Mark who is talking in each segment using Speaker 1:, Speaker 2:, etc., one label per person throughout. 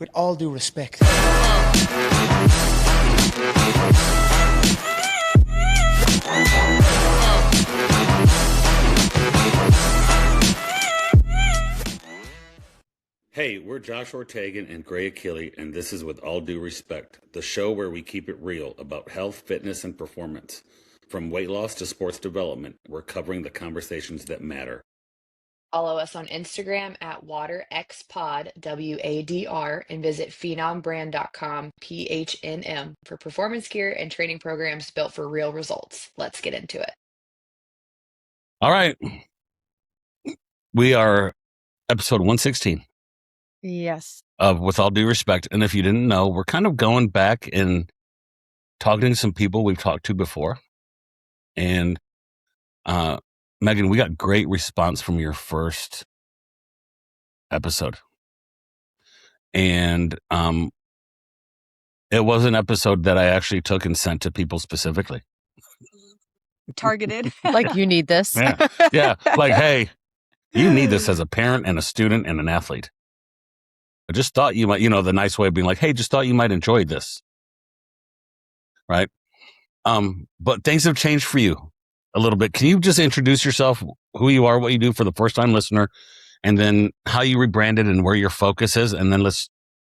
Speaker 1: with all due respect.
Speaker 2: Hey, we're Josh Ortegon and Gray Achille, and this is With All Due Respect, the show where we keep it real about health, fitness, and performance. From weight loss to sports development, we're covering the conversations that matter.
Speaker 3: Follow us on Instagram at WaterXPod, WADR, and visit PhenomBrand.com, PHNM, for performance gear and training programs built for real results. Let's get into it.
Speaker 2: All right. We are episode 116.
Speaker 4: Yes.
Speaker 2: Of With All Due Respect. And if you didn't know, we're kind of going back and talking to some people we've talked to before. And Megan, we got great response from your first episode. And it was an episode that I actually took and sent to people specifically.
Speaker 4: Targeted. Like, you need this.
Speaker 2: Yeah. Like, hey, you need this as a parent and a student and an athlete. I just thought you might, the nice way of being like, hey, just thought you might enjoy this. Right. But things have changed for you a little bit. Can you just introduce yourself, who you are, what you do for the first time listener, and then how you rebranded and where your focus is? And then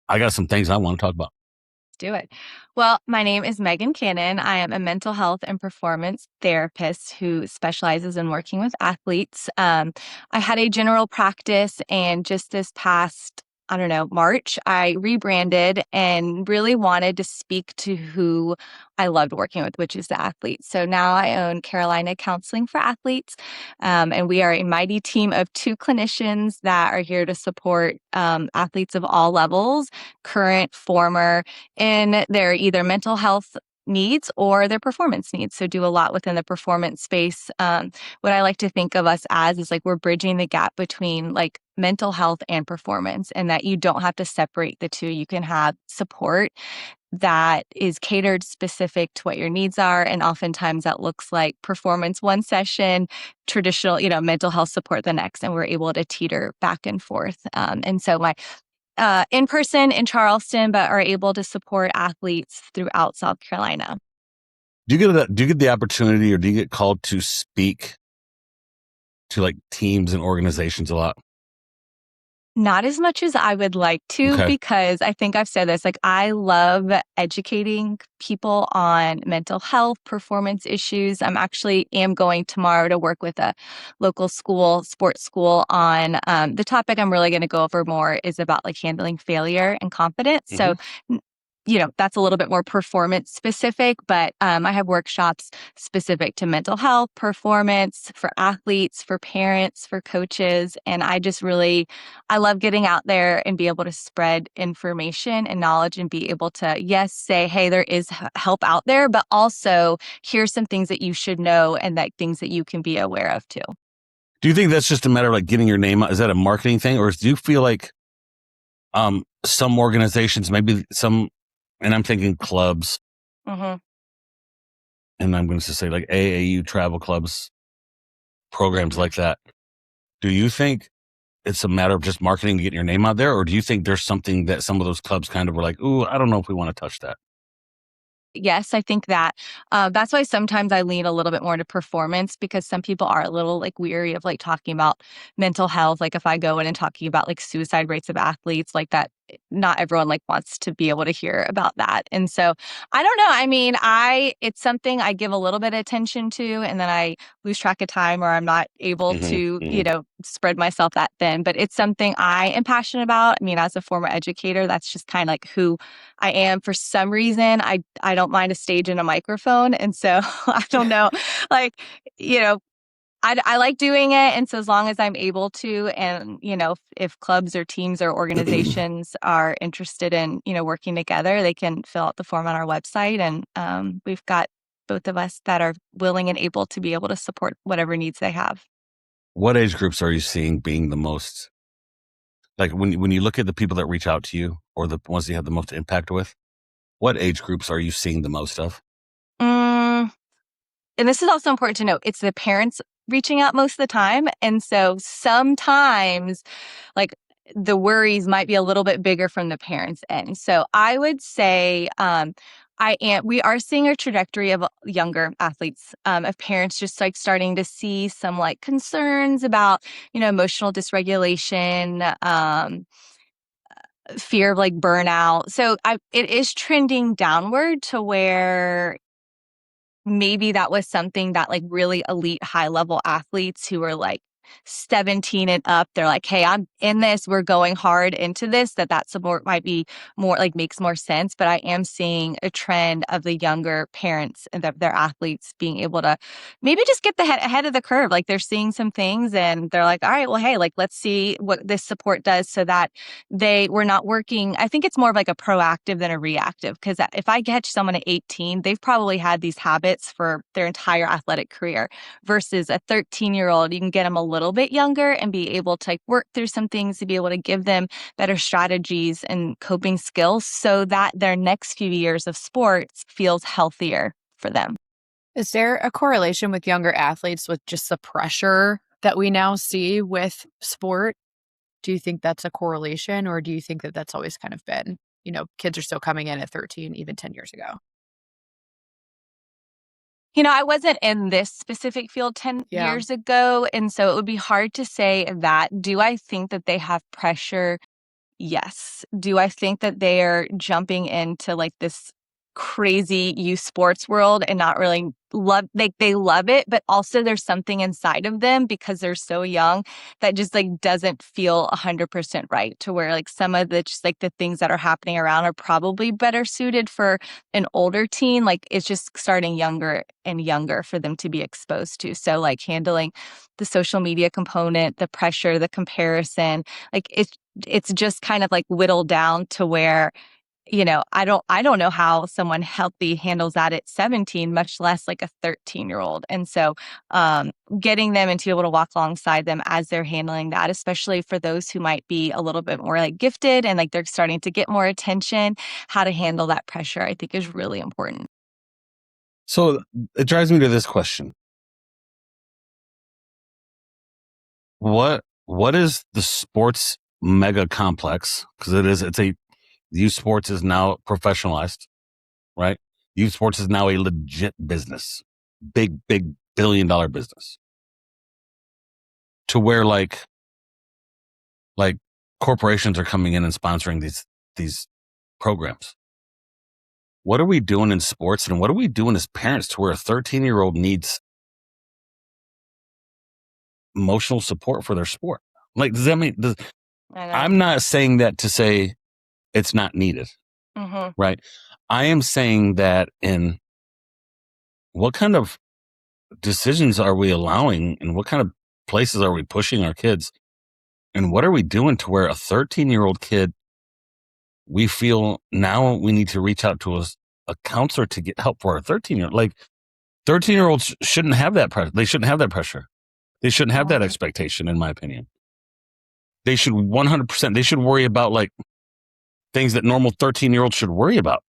Speaker 2: I got some things I want to talk about.
Speaker 4: Let's do it. Well, my name is Megan Cannon. I am a mental health and performance therapist who specializes in working with athletes. I had a general practice, and just this past March, I rebranded and really wanted to speak to who I loved working with, which is the athletes. So now I own Carolina Counseling for Athletes, and we are a mighty team of 2 clinicians that are here to support athletes of all levels, current, former, in their either mental health needs or their performance needs. So do a lot within the performance space. What I like to think of us as is like we're bridging the gap between like mental health and performance, and that you don't have to separate the two. You can have support that is catered specific to what your needs are. And oftentimes that looks like performance one session, traditional, mental health support the next, and we're able to teeter back and forth. And so my in person in Charleston, but are able to support athletes throughout South Carolina.
Speaker 2: Do you get the opportunity, or do you get called to speak to like teams and organizations a lot?
Speaker 4: Not as much as I would like to, because I think I've said this, like I love educating people on mental health, performance issues. am going tomorrow to work with a local school, sports school, on the topic I'm really going to go over more is about like handling failure and confidence. So that's a little bit more performance specific, but I have workshops specific to mental health, performance, for athletes, for parents, for coaches. And I love getting out there and be able to spread information and knowledge and be able to, yes, say, hey, there is help out there, but also here's some things that you should know and that things that you can be aware of too.
Speaker 2: Do you think that's just a matter of like getting your name out? Is that a marketing thing? Or do you feel like some organizations, maybe some, and I'm thinking clubs, and I'm going to say like AAU travel clubs, programs like that. Do you think it's a matter of just marketing to get your name out there? Or do you think there's something that some of those clubs kind of were like, ooh, I don't know if we want to touch that?
Speaker 4: Yes, I think that that's why sometimes I lean a little bit more to performance, because some people are a little like weary of like talking about mental health. Like if I go in and talking about like suicide rates of athletes, like that, not everyone like wants to be able to hear about that. And so I don't know. I mean, it's something I give a little bit of attention to, and then I lose track of time, or I'm not able to, spread myself that thin. But it's something I am passionate about. I mean, as a former educator, that's just kind of like who I am. For some reason, I don't mind a stage and a microphone. And so I don't know, like, I like doing it. And so as long as I'm able to, and, if clubs or teams or organizations are interested in, working together, they can fill out the form on our website. And we've got both of us that are willing and able to be able to support whatever needs they have.
Speaker 2: What age groups are you seeing being the most, like when you look at the people that reach out to you or the ones you have the most impact with, what age groups are you seeing the most of?
Speaker 4: And this is also important to note. It's the parents reaching out most of the time. And so sometimes, like, the worries might be a little bit bigger from the parents' end. So I would say we are seeing a trajectory of younger athletes, of parents just like starting to see some like concerns about, emotional dysregulation, fear of like burnout. So it is trending downward to where maybe that was something that like really elite high level athletes who are like 17 and up, they're like, hey, I'm in this, we're going hard into this, that support might be more like makes more sense. But I am seeing a trend of the younger parents and their athletes being able to maybe just get ahead of the curve. Like they're seeing some things and they're like, all right, well, hey, like let's see what this support does so that we're not working. I think it's more of like a proactive than a reactive, because if I catch someone at 18, they've probably had these habits for their entire athletic career, versus a 13-year-old, you can get them a little bit younger and be able to like work through some things to be able to give them better strategies and coping skills so that their next few years of sports feels healthier for them.
Speaker 1: Is there a correlation with younger athletes with just the pressure that we now see with sport? Do you think that's a correlation, or do you think that that's always kind of been, kids are still coming in at 13, even 10 years ago?
Speaker 4: I wasn't in this specific field 10 years ago, and so it would be hard to say that. Do I think that they have pressure? Yes. Do I think that they're jumping into like this crazy youth sports world and not really they love it, but also there's something inside of them because they're so young that just like doesn't feel 100% right, to where like some of the just like the things that are happening around are probably better suited for an older teen. Like it's just starting younger and younger for them to be exposed to. So like handling the social media component, the pressure, the comparison, like it's just kind of like whittled down to where, I don't know how someone healthy handles that at 17, much less like a 13-year-old. And so getting them and to be able to walk alongside them as they're handling that, especially for those who might be a little bit more like gifted and like they're starting to get more attention, how to handle that pressure, I think is really important.
Speaker 2: So it drives me to this question. What is the sports mega complex? Because youth sports is now professionalized, right? Youth sports is now a legit business, big billion-dollar business, to where like corporations are coming in and sponsoring these programs. What are we doing in sports, and what are we doing as parents to where a 13-year-old needs emotional support for their sport? Like, does that mean? I'm not saying that to say it's not needed, right? I am saying that in what kind of decisions are we allowing, and what kind of places are we pushing our kids, and what are we doing to where a 13-year-old kid, we feel now we need to reach out to a counselor to get help for a 13-year-old. Like 13-year-olds shouldn't have that pressure. They shouldn't have that pressure. They shouldn't have that expectation, in my opinion. They should 100%. They should worry about like things that normal 13-year-olds should worry about.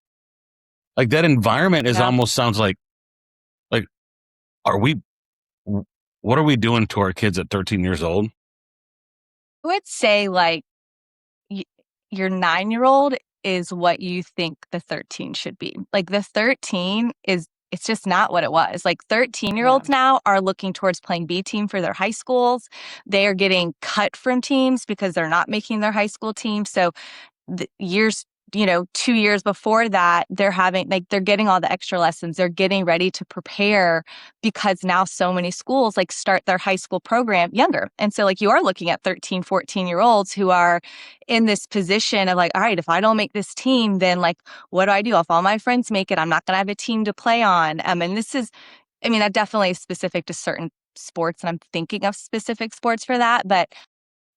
Speaker 2: Like that environment almost sounds like, what are we doing to our kids at 13 years old?
Speaker 4: I would say like your 9-year-old is what you think the 13 should be. Like the 13 it's just not what it was. Like 13-year-olds now are looking towards playing B team for their high schools. They are getting cut from teams because they're not making their high school team. So the years, 2 years before that, they're getting all the extra lessons. They're getting ready to prepare because now so many schools like start their high school program younger. And so like you are looking at 13, 14-year-olds who are in this position of like, all right, if I don't make this team, then like, what do I do? If all my friends make it, I'm not going to have a team to play on. And that definitely is specific to certain sports, and I'm thinking of specific sports for that, but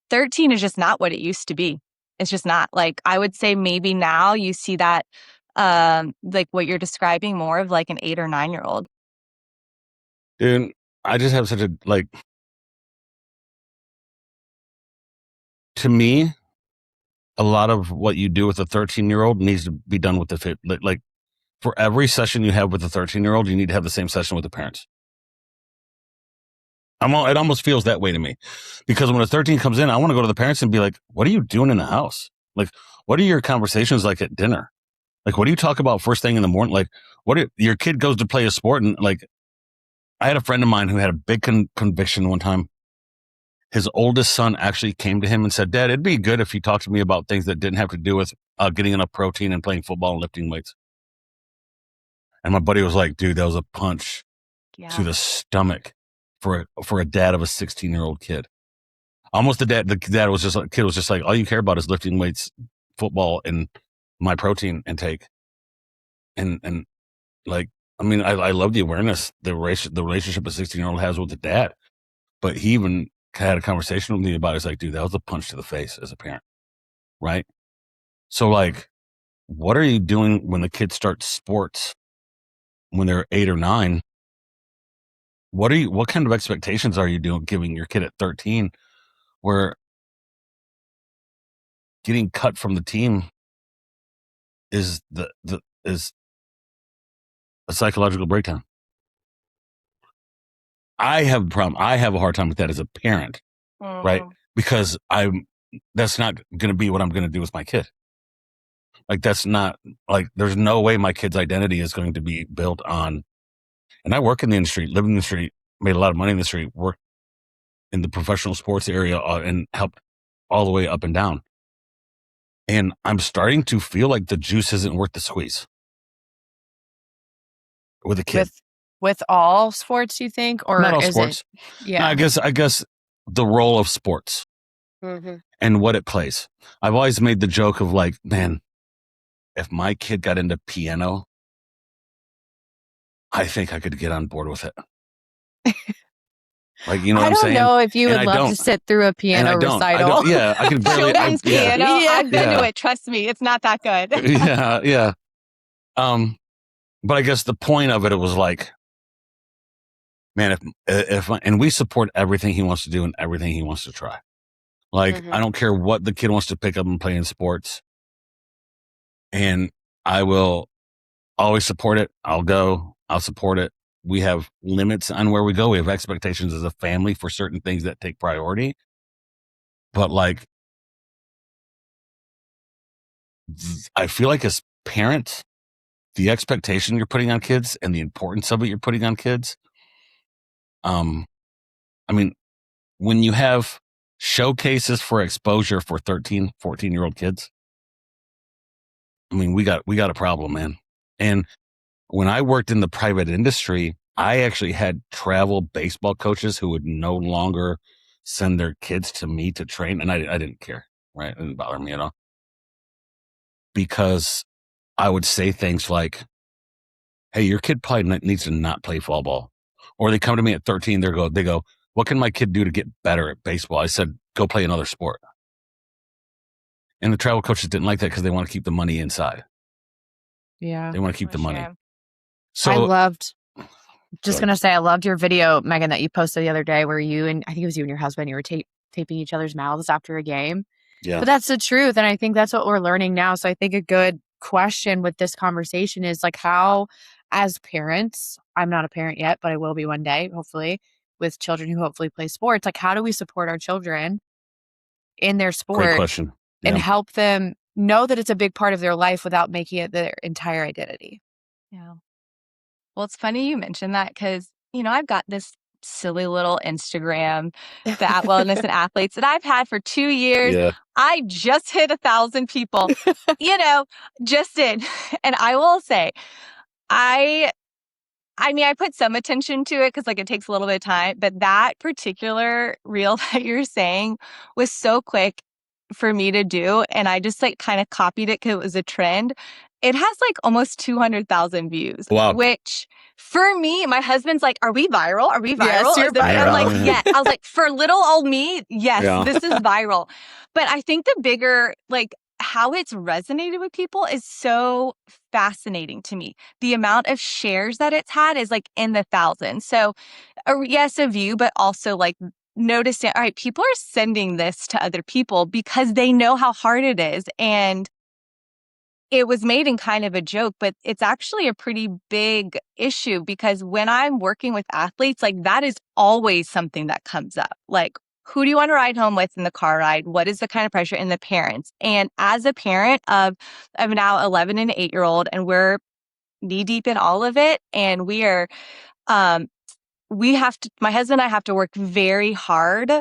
Speaker 4: 13 is just not what it used to be. It's just not. Like, I would say maybe now you see that, like what you're describing, more of like an 8 or 9-year-old.
Speaker 2: Dude, I just have such a, like, to me, a lot of what you do with a 13-year-old needs to be done with the, like, for every session you have with a 13-year-old, you need to have the same session with the parents. It almost feels that way to me, because when a 13 comes in, I want to go to the parents and be like, what are you doing in the house? Like, what are your conversations like at dinner? Like, what do you talk about first thing in the morning? Like, your kid goes to play a sport, and like, I had a friend of mine who had a big conviction one time. His oldest son actually came to him and said, Dad, it'd be good if you talked to me about things that didn't have to do with getting enough protein and playing football and lifting weights. And my buddy was like, dude, that was a punch to the stomach for a dad of a 16-year-old kid. Almost the dad was just like, kid was just like, all you care about is lifting weights, football, and my protein intake. And like, I mean, I love the awareness, the relationship a 16-year-old has with the dad. But he even had a conversation with me about it. It's like, dude, that was a punch to the face as a parent. Right. So like, what are you doing when the kids start sports when they're 8 or 9? What kind of expectations are you giving your kid at 13, where getting cut from the team is is a psychological breakdown? I have a problem. I have a hard time with that as a parent, right? Because that's not going to be what I'm going to do with my kid. Like, that's not, like, there's no way my kid's identity is going to be built on, and I work in the industry, live in the industry, made a lot of money in the industry, worked in the professional sports area, and helped all the way up and down. And I'm starting to feel like the juice isn't worth the squeeze with a kid.
Speaker 1: With all sports, you think, or
Speaker 2: not all
Speaker 1: is
Speaker 2: sports?
Speaker 1: it? Yeah,
Speaker 2: No, I guess the role of sports and what it plays. I've always made the joke of like, man, if my kid got into piano, I think I could get on board with it. Like, you know what I'm saying?
Speaker 1: I don't know if you would love to sit through a piano recital.
Speaker 2: Yeah, I can barely.
Speaker 4: Children's piano.
Speaker 1: Yeah.
Speaker 4: I've been to it. Trust me, it's not that good.
Speaker 2: Yeah. But I guess the point of it was like, man, if and we support everything he wants to do and everything he wants to try. Like, I don't care what the kid wants to pick up and play in sports, and I will always support it. I'll go. I'll support it. We have limits on where we go. We have expectations as a family for certain things that take priority. But like, I feel like as parents, the expectation you're putting on kids and the importance of it you're putting on kids. I mean, when you have showcases for exposure for 13, 14-year-old kids, I mean, we got a problem, man. And when I worked in the private industry, I actually had travel baseball coaches who would no longer send their kids to me to train. And I didn't care, right? It didn't bother me at all. Because I would say things like, hey, your kid probably needs to not play fall ball. Or they come to me at 13, they go, what can my kid do to get better at baseball? I said, go play another sport. And the travel coaches didn't like that because they want to keep the money inside.
Speaker 1: Yeah.
Speaker 2: They want to keep the money.
Speaker 1: So I loved your video, Megan, that you posted the other day where you and I think it was you and your husband, you were taping each other's mouths after a game.
Speaker 2: Yeah.
Speaker 1: But that's the truth. And I think that's what we're learning now. So I think a good question with this conversation is like, how, as parents, I'm not a parent yet, but I will be one day, hopefully, with children who hopefully play sports. Like, how do we support our children in their sport?
Speaker 2: Great question. Yeah.
Speaker 1: And help them know that it's a big part of their life without making it their entire identity?
Speaker 4: Yeah. Well, it's funny you mentioned that because, I've got this silly little Instagram, the At Wellness and Athletes, that I've had for 2 years.
Speaker 2: Yeah.
Speaker 4: I just hit 1,000 people, just did. And I will say, I put some attention to it because it takes a little bit of time, but that particular reel that you're saying was so quick for me to do. And I just kind of copied it because it was a trend. It has almost 200,000 views.
Speaker 2: Wow.
Speaker 4: Which for me, my husband's like, are we viral? Are we viral?
Speaker 1: Yes, you're
Speaker 4: I'm like,
Speaker 2: viral.
Speaker 4: yeah. I was like, for little old me, yes,
Speaker 2: Yeah.
Speaker 4: this is viral. But I think the bigger, how it's resonated with people is so fascinating to me. The amount of shares that it's had is in the thousands. So yes, a view, but also noticing, all right, people are sending this to other people because they know how hard it is. And it was made in kind of a joke, but it's actually a pretty big issue because when I'm working with athletes, like that is always something that comes up. Like, who do you want to ride home with in the car ride? What is the kind of pressure in the parents? And as a parent of now 11 and 8-year-old, and we're knee deep in all of it, and my husband and I have to work very hard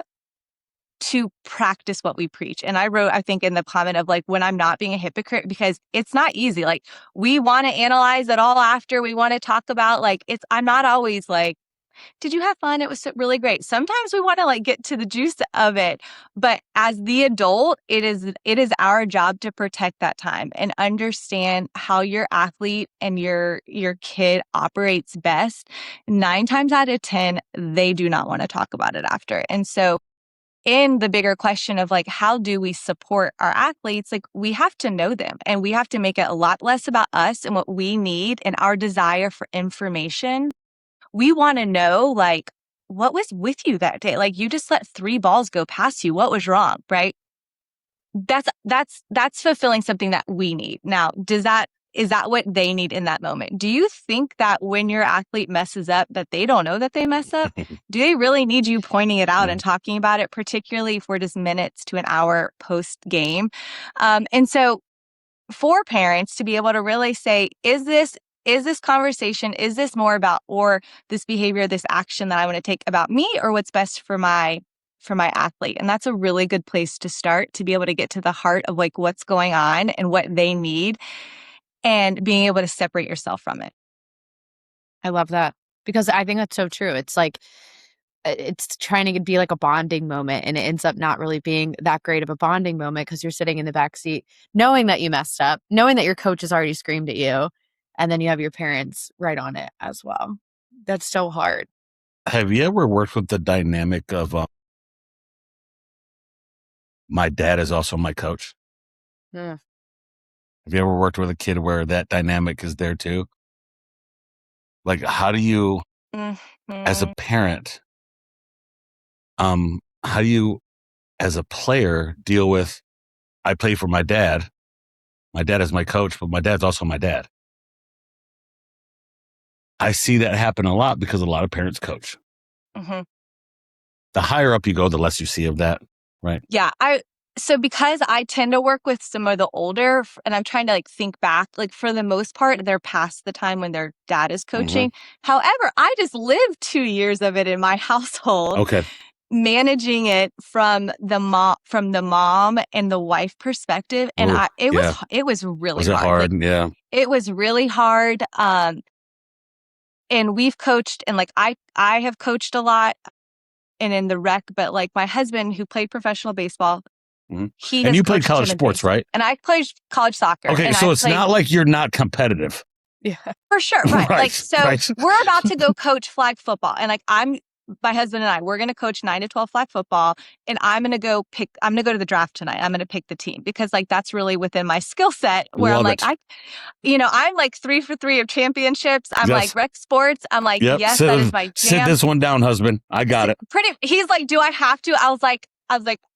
Speaker 4: to practice what we preach. And I wrote, I think in the comment of like, when I'm not being a hypocrite, because it's not easy. Like we want to analyze it all after, we want to talk about like, I'm not always like, did you have fun? It was really great. Sometimes we want to like get to the juice of it. But as the adult, it is our job to protect that time and understand how your athlete and your kid operates best. 9 times out of 10, they do not want to talk about it after. And so in the bigger question of like, how do we support our athletes? Like we have to know them and we have to make it a lot less about us and what we need and our desire for information. We want to know like, what was with you that day? Like you just let 3 balls go past you. What was wrong? Right. That's fulfilling something that we need. Now, is that what they need in that moment? Do you think that when your athlete messes up that they don't know that they mess up? Do they really need you pointing it out and talking about it, particularly if we're just minutes to an hour post game? And so for parents to be able to really say, is this conversation, is this more about, or this behavior, this action that I want to take about me, or what's best for my athlete? And that's a really good place to start, to be able to get to the heart of like what's going on and what they need and being able to separate yourself from it.
Speaker 1: I love that because I think that's so true. It's like, it's trying to be like a bonding moment and it ends up not really being that great of a bonding moment because you're sitting in the back seat knowing that you messed up, knowing that your coach has already screamed at you, and then you have your parents right on it as well. That's so hard.
Speaker 2: Have you ever worked with the dynamic of my dad is also my coach?
Speaker 1: Yeah.
Speaker 2: Have you ever worked with a kid where that dynamic is there too? Like, how do you, as a parent, how do you, as a player, deal with, I play for my dad. My dad is my coach, but my dad's also my dad. I see that happen a lot because a lot of parents coach.
Speaker 4: Mm-hmm.
Speaker 2: The higher up you go, the less you see of that, right?
Speaker 4: Yeah, so because I tend to work with some of the older, and I'm trying to like think back, like for the most part, they're past the time when their dad is coaching. However, I just lived 2 years of it in my household.
Speaker 2: Okay.
Speaker 4: Managing it from the mom and the wife perspective. And it was really
Speaker 2: was it hard?
Speaker 4: Like,
Speaker 2: yeah.
Speaker 4: It was really hard. And we've coached, and like I have coached a lot and in the rec, but like my husband who played professional baseball, he
Speaker 2: and you played college sports, right?
Speaker 4: And I played college soccer.
Speaker 2: Okay, so it's not like you're not competitive.
Speaker 1: Yeah,
Speaker 4: for sure, right? Like so, we're about to go coach flag football, and like my husband and I, we're going to coach 9 to 12 flag football, and I'm going to go to the draft tonight. I'm going to pick the team because like that's really within my skill set where I'm like, I'm like 3 for 3 of championships. I'm like rec sports. I'm like, yes, that is my jam.
Speaker 2: Sit this one down, husband. I got it.
Speaker 4: He's like, do I have to? I was like,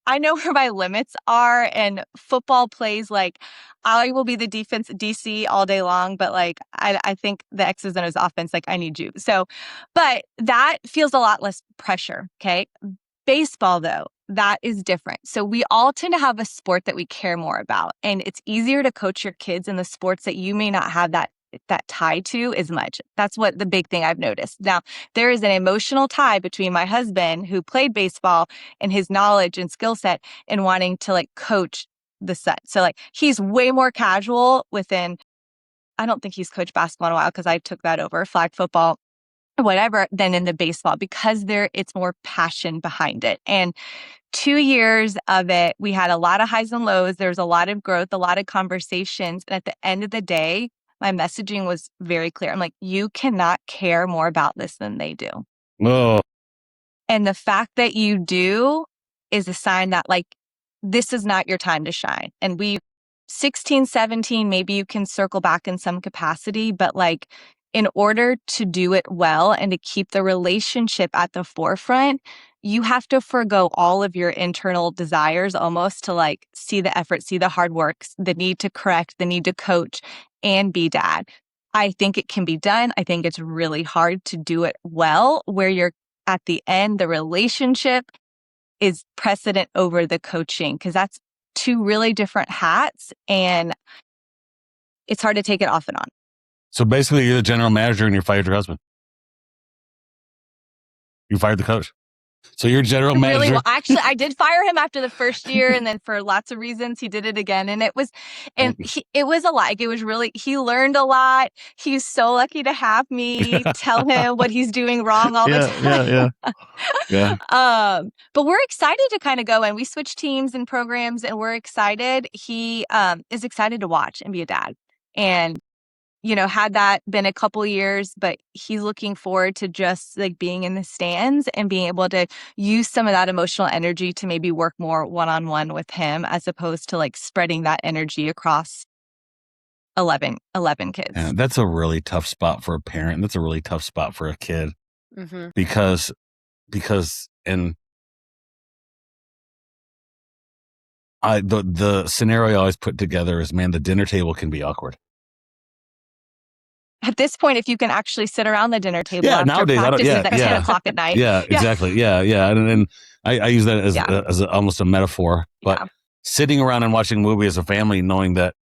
Speaker 4: I know where my limits are, and football plays like I will be the defense DC all day long, but like I think the X's and O's offense, like I need you. So, but that feels a lot less pressure. Okay. Baseball though, that is different. So we all tend to have a sport that we care more about, and it's easier to coach your kids in the sports that you may not have that tie to as much. That's what the big thing I've noticed. Now, there is an emotional tie between my husband who played baseball and his knowledge and skill set and wanting to like coach the son. So like he's way more casual I don't think he's coached basketball in a while because I took that over, flag football, whatever, than in the baseball because it's more passion behind it. And 2 years of it, we had a lot of highs and lows. There was a lot of growth, a lot of conversations. And at the end of the day, my messaging was very clear. I'm like, you cannot care more about this than they do.
Speaker 2: Oh.
Speaker 4: And the fact that you do is a sign that like, this is not your time to shine. And 16, 17, maybe you can circle back in some capacity, but like in order to do it well and to keep the relationship at the forefront, you have to forgo all of your internal desires almost to like see the effort, see the hard work, the need to correct, the need to coach and be dad. I think it can be done. I think it's really hard to do it well, where you're at the end, the relationship is precedent over the coaching, because that's two really different hats and it's hard to take it off and on.
Speaker 2: So basically, you're the general manager and you fired your husband. You fired the coach. So you're general manager.
Speaker 4: Really well. Actually, I did fire him after the first year, and then for lots of reasons, he did it again. And it was a lot. It was really, he learned a lot. He's so lucky to have me tell him what he's doing wrong all the time.
Speaker 2: Yeah.
Speaker 4: But we're excited to kind of go, and we switch teams and programs, and we're excited. He is excited to watch and be a dad. And had that been a couple years, but he's looking forward to just like being in the stands and being able to use some of that emotional energy to maybe work more one-on-one with him, as opposed to like spreading that energy across 11 kids.
Speaker 2: Yeah, that's a really tough spot for a parent. That's a really tough spot for a kid because the scenario I always put together is, man, the dinner table can be awkward.
Speaker 4: At this point, if you can actually sit around the dinner table after
Speaker 2: nowadays,
Speaker 4: practices at 10 o'clock at night.
Speaker 2: Yeah, exactly. Yeah. And I use that as almost a metaphor. But sitting around and watching a movie as a family, knowing that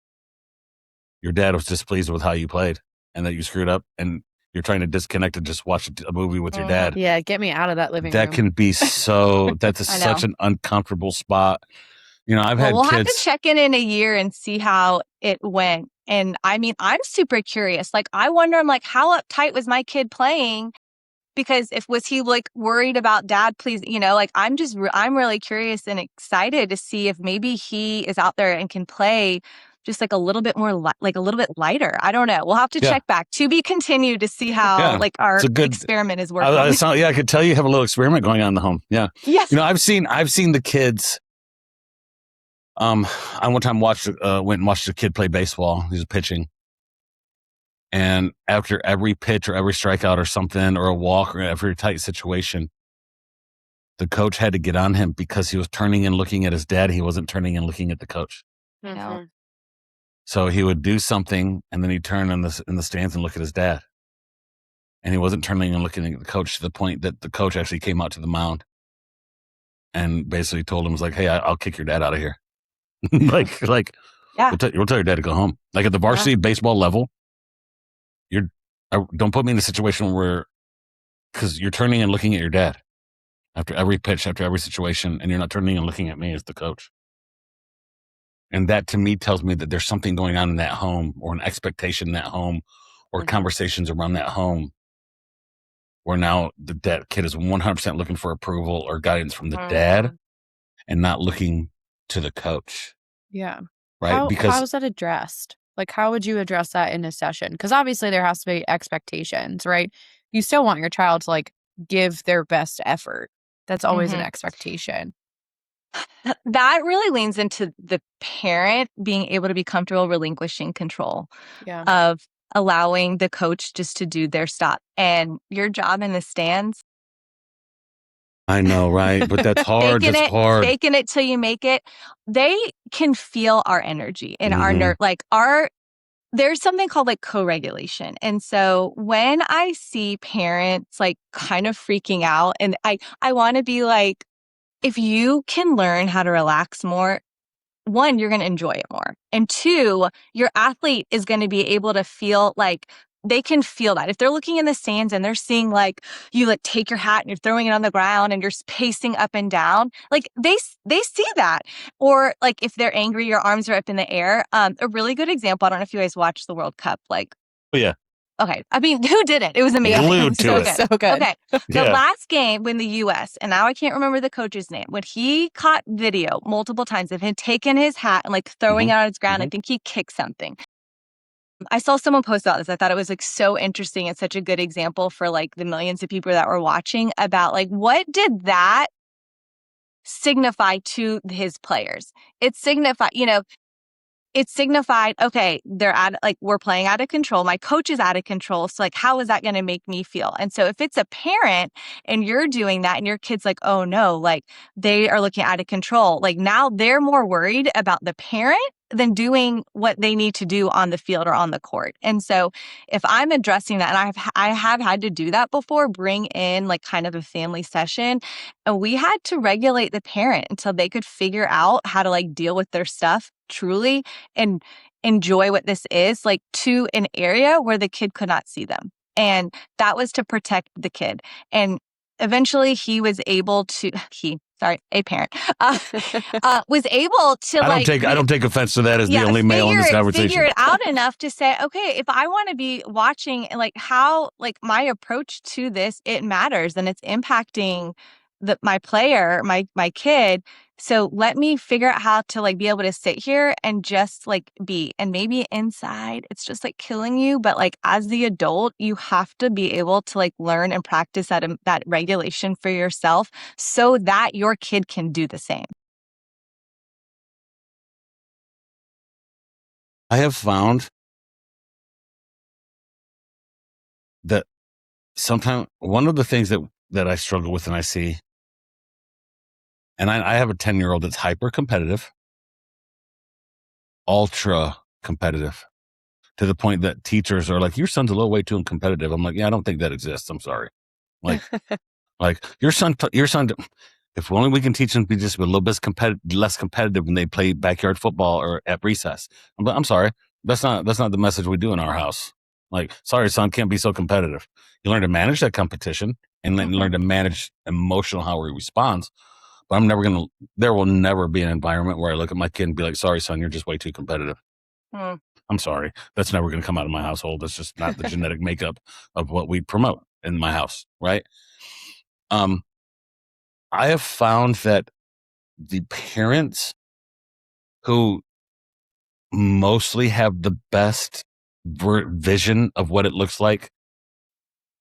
Speaker 2: your dad was displeased with how you played and that you screwed up and you're trying to disconnect and just watch a movie with your dad.
Speaker 1: Yeah, get me out of that living room.
Speaker 2: That can be that's such an uncomfortable spot. I've had
Speaker 4: we'll
Speaker 2: kids.
Speaker 4: Have to check in a year and see how it went. And I mean, I'm super curious. Like, I wonder, I'm like, how uptight was my kid playing? Because was he like worried about dad, please, like, I'm really curious and excited to see if maybe he is out there and can play just like a little bit more, like a little bit lighter. I don't know. We'll have to check back, to be continued, to see how like our experiment is working.
Speaker 2: I could tell you have a little experiment going on in the home. Yeah.
Speaker 4: Yes.
Speaker 2: I've seen the kids. I one time went and watched a kid play baseball. He was pitching. And after every pitch or every strikeout or something, or a walk or every tight situation, the coach had to get on him because he was turning and looking at his dad. He wasn't turning and looking at the coach.
Speaker 4: No.
Speaker 2: So he would do something and then he'd turn in the stands and look at his dad. And he wasn't turning and looking at the coach, to the point that the coach actually came out to the mound and basically told him, was like, "Hey, I'll kick your dad out of here." like, we'll tell your dad to go home. Like at the varsity baseball level, don't put me in a situation where, because you're turning and looking at your dad after every pitch, after every situation, and you're not turning and looking at me as the coach. And that to me tells me that there's something going on in that home, or an expectation in that home, or conversations around that home, where now that kid is 100% looking for approval or guidance from the dad and not looking to the coach.
Speaker 1: Yeah.
Speaker 2: Right.
Speaker 1: How is that addressed? Like, how would you address that in a session? Because obviously there has to be expectations, right? You still want your child to like give their best effort. That's always an expectation.
Speaker 4: That really leans into the parent being able to be comfortable relinquishing control of allowing the coach just to do their stuff. And your job in the stands.
Speaker 2: I know, right? But that's hard.
Speaker 4: Faking it till you make it. They can feel our energy and our nerve. Like there's something called like co-regulation. And so when I see parents like kind of freaking out, and I want to be like, if you can learn how to relax more, one, you're going to enjoy it more. And two, your athlete is going to be able to feel like they can feel that. If they're looking in the stands and they're seeing like you like take your hat and you're throwing it on the ground and you're pacing up and down, like they see that. Or like if they're angry, your arms are up in the air. A really good example, I don't know if you guys watched the World Cup. Like,
Speaker 2: oh yeah.
Speaker 4: Okay. I mean, who didn't? It was amazing.
Speaker 2: Glued to it.
Speaker 1: So good.
Speaker 4: Okay. The last game when the U.S., and now I can't remember the coach's name, when he caught video multiple times of him taking his hat and like throwing it on his ground, I think he kicked something. I saw someone post about this. I thought it was like so interesting and such a good example for like the millions of people that were watching about like, what did that signify to his players? It signified, it signified, okay, we're playing out of control. My coach is out of control. So like, how is that going to make me feel? And so if it's a parent and you're doing that and your kid's like, oh no, like they are looking out of control. Like now they're more worried about the parent than doing what they need to do on the field or on the court. And so if I'm addressing that, and I have had to do that before, bring in like kind of a family session, and we had to regulate the parent until they could figure out how to like deal with their stuff truly and enjoy what this is, like to an area where the kid could not see them. And that was to protect the kid. And eventually he was able to, a parent, was able to
Speaker 2: I don't take offense to that as the only male in this conversation.
Speaker 4: Figure it out enough to say, okay, if I want to be watching like how, like my approach to this, it matters and it's impacting my player, my kid. So let me figure out how to like be able to sit here and just like be, and maybe inside it's just like killing you. But like as the adult, you have to be able to like learn and practice that regulation for yourself so that your kid can do the same.
Speaker 2: I have found that sometimes one of the things that I struggle with and I see, and I have a 10-year-old that's hyper competitive, ultra competitive, to the point that teachers are like, your son's a little way too competitive. I'm like, yeah, I don't think that exists. I'm sorry. Like, like your son, if only we can teach them to be just a little bit less competitive when they play backyard football or at recess. I'm sorry. That's not the message we do in our house. Like, sorry, son, can't be so competitive. You learn to manage that competition and learn to manage emotional, how he responds. But there will never be an environment where I look at my kid and be like, sorry, son, you're just way too competitive. I'm sorry. That's never going to come out of my household. That's just not the genetic makeup of what we promote in my house. Right. I have found that the parents who mostly have the best vision of what it looks like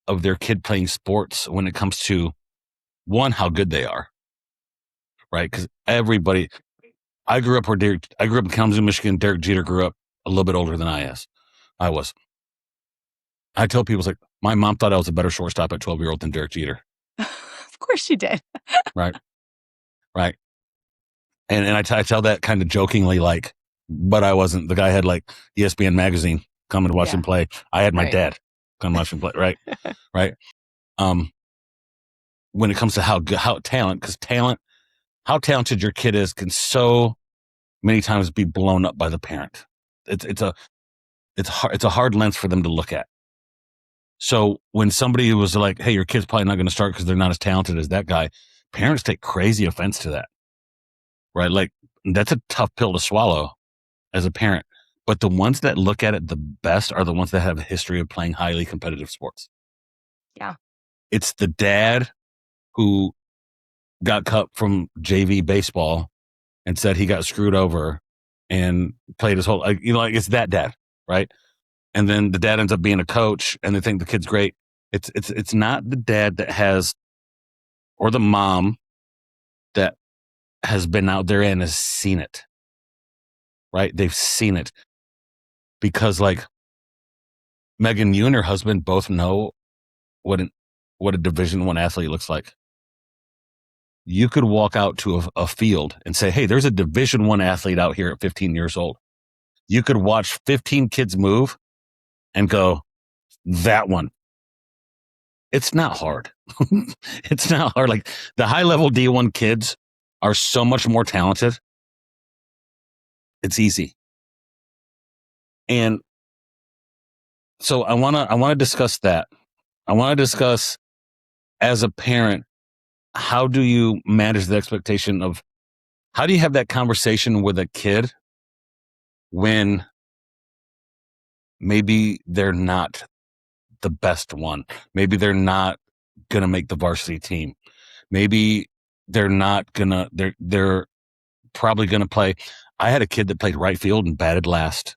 Speaker 2: of their kid playing sports when it comes to, one, how good they are, right? Because I grew up in Kalamazoo, Michigan. Derek Jeter grew up a little bit older than I was. I tell people, it's like, my mom thought I was a better shortstop at 12-year-old than Derek Jeter.
Speaker 4: Of course she did.
Speaker 2: Right. And I tell that kind of jokingly, like, but I wasn't. The guy had like ESPN magazine come and watch him play. I had my dad come watch him play. Right. Right. When it comes to how talented your kid is can so many times be blown up by the parent. It's a hard lens for them to look at. So when somebody was like, hey, your kid's probably not going to start because they're not as talented as that guy, parents take crazy offense to that. Right? Like, that's a tough pill to swallow as a parent. But the ones that look at it the best are the ones that have a history of playing highly competitive sports.
Speaker 4: Yeah.
Speaker 2: It's the dad who got cut from JV baseball and said he got screwed over and played his whole, like, it's that dad, right? And then the dad ends up being a coach and they think the kid's great. It's not the dad that has, or the mom that has been out there and has seen it, right? They've seen it because, like, Megan, you and her husband both know what a Division I athlete looks like. You could walk out to a field and say, hey, there's a Division I athlete out here at 15 years old. You could watch 15 kids move and go, that one. It's not hard. It's not hard. Like, the high level D1 kids are so much more talented. It's easy. And so I want to discuss that. I want to discuss, as a parent, how do you manage the expectation of, how do you have that conversation with a kid when maybe they're not the best one? Maybe they're not going to make the varsity team. Maybe they're probably going to play. I had a kid that played right field and batted last,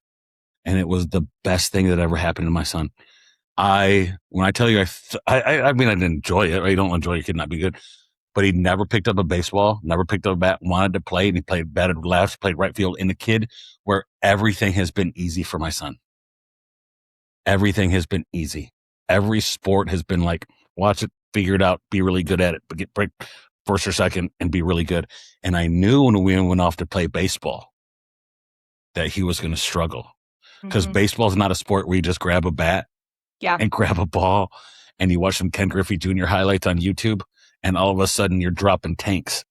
Speaker 2: and it was the best thing that ever happened to my son. When I tell you, I mean, I didn't enjoy it, right? You don't enjoy your kid not be good. but he never picked up a baseball, never picked up a bat, wanted to play, and he played batted left, played right field. And the kid where everything has been easy for my son. Everything has been easy. Every sport has been like, watch it, figure it out, be really good at it, but get break first or second and be really good. And I knew when we went off to play baseball that he was going to struggle because baseball is not a sport where you just grab a bat and grab a ball and you watch some Ken Griffey Jr. highlights on YouTube and all of a sudden you're dropping tanks.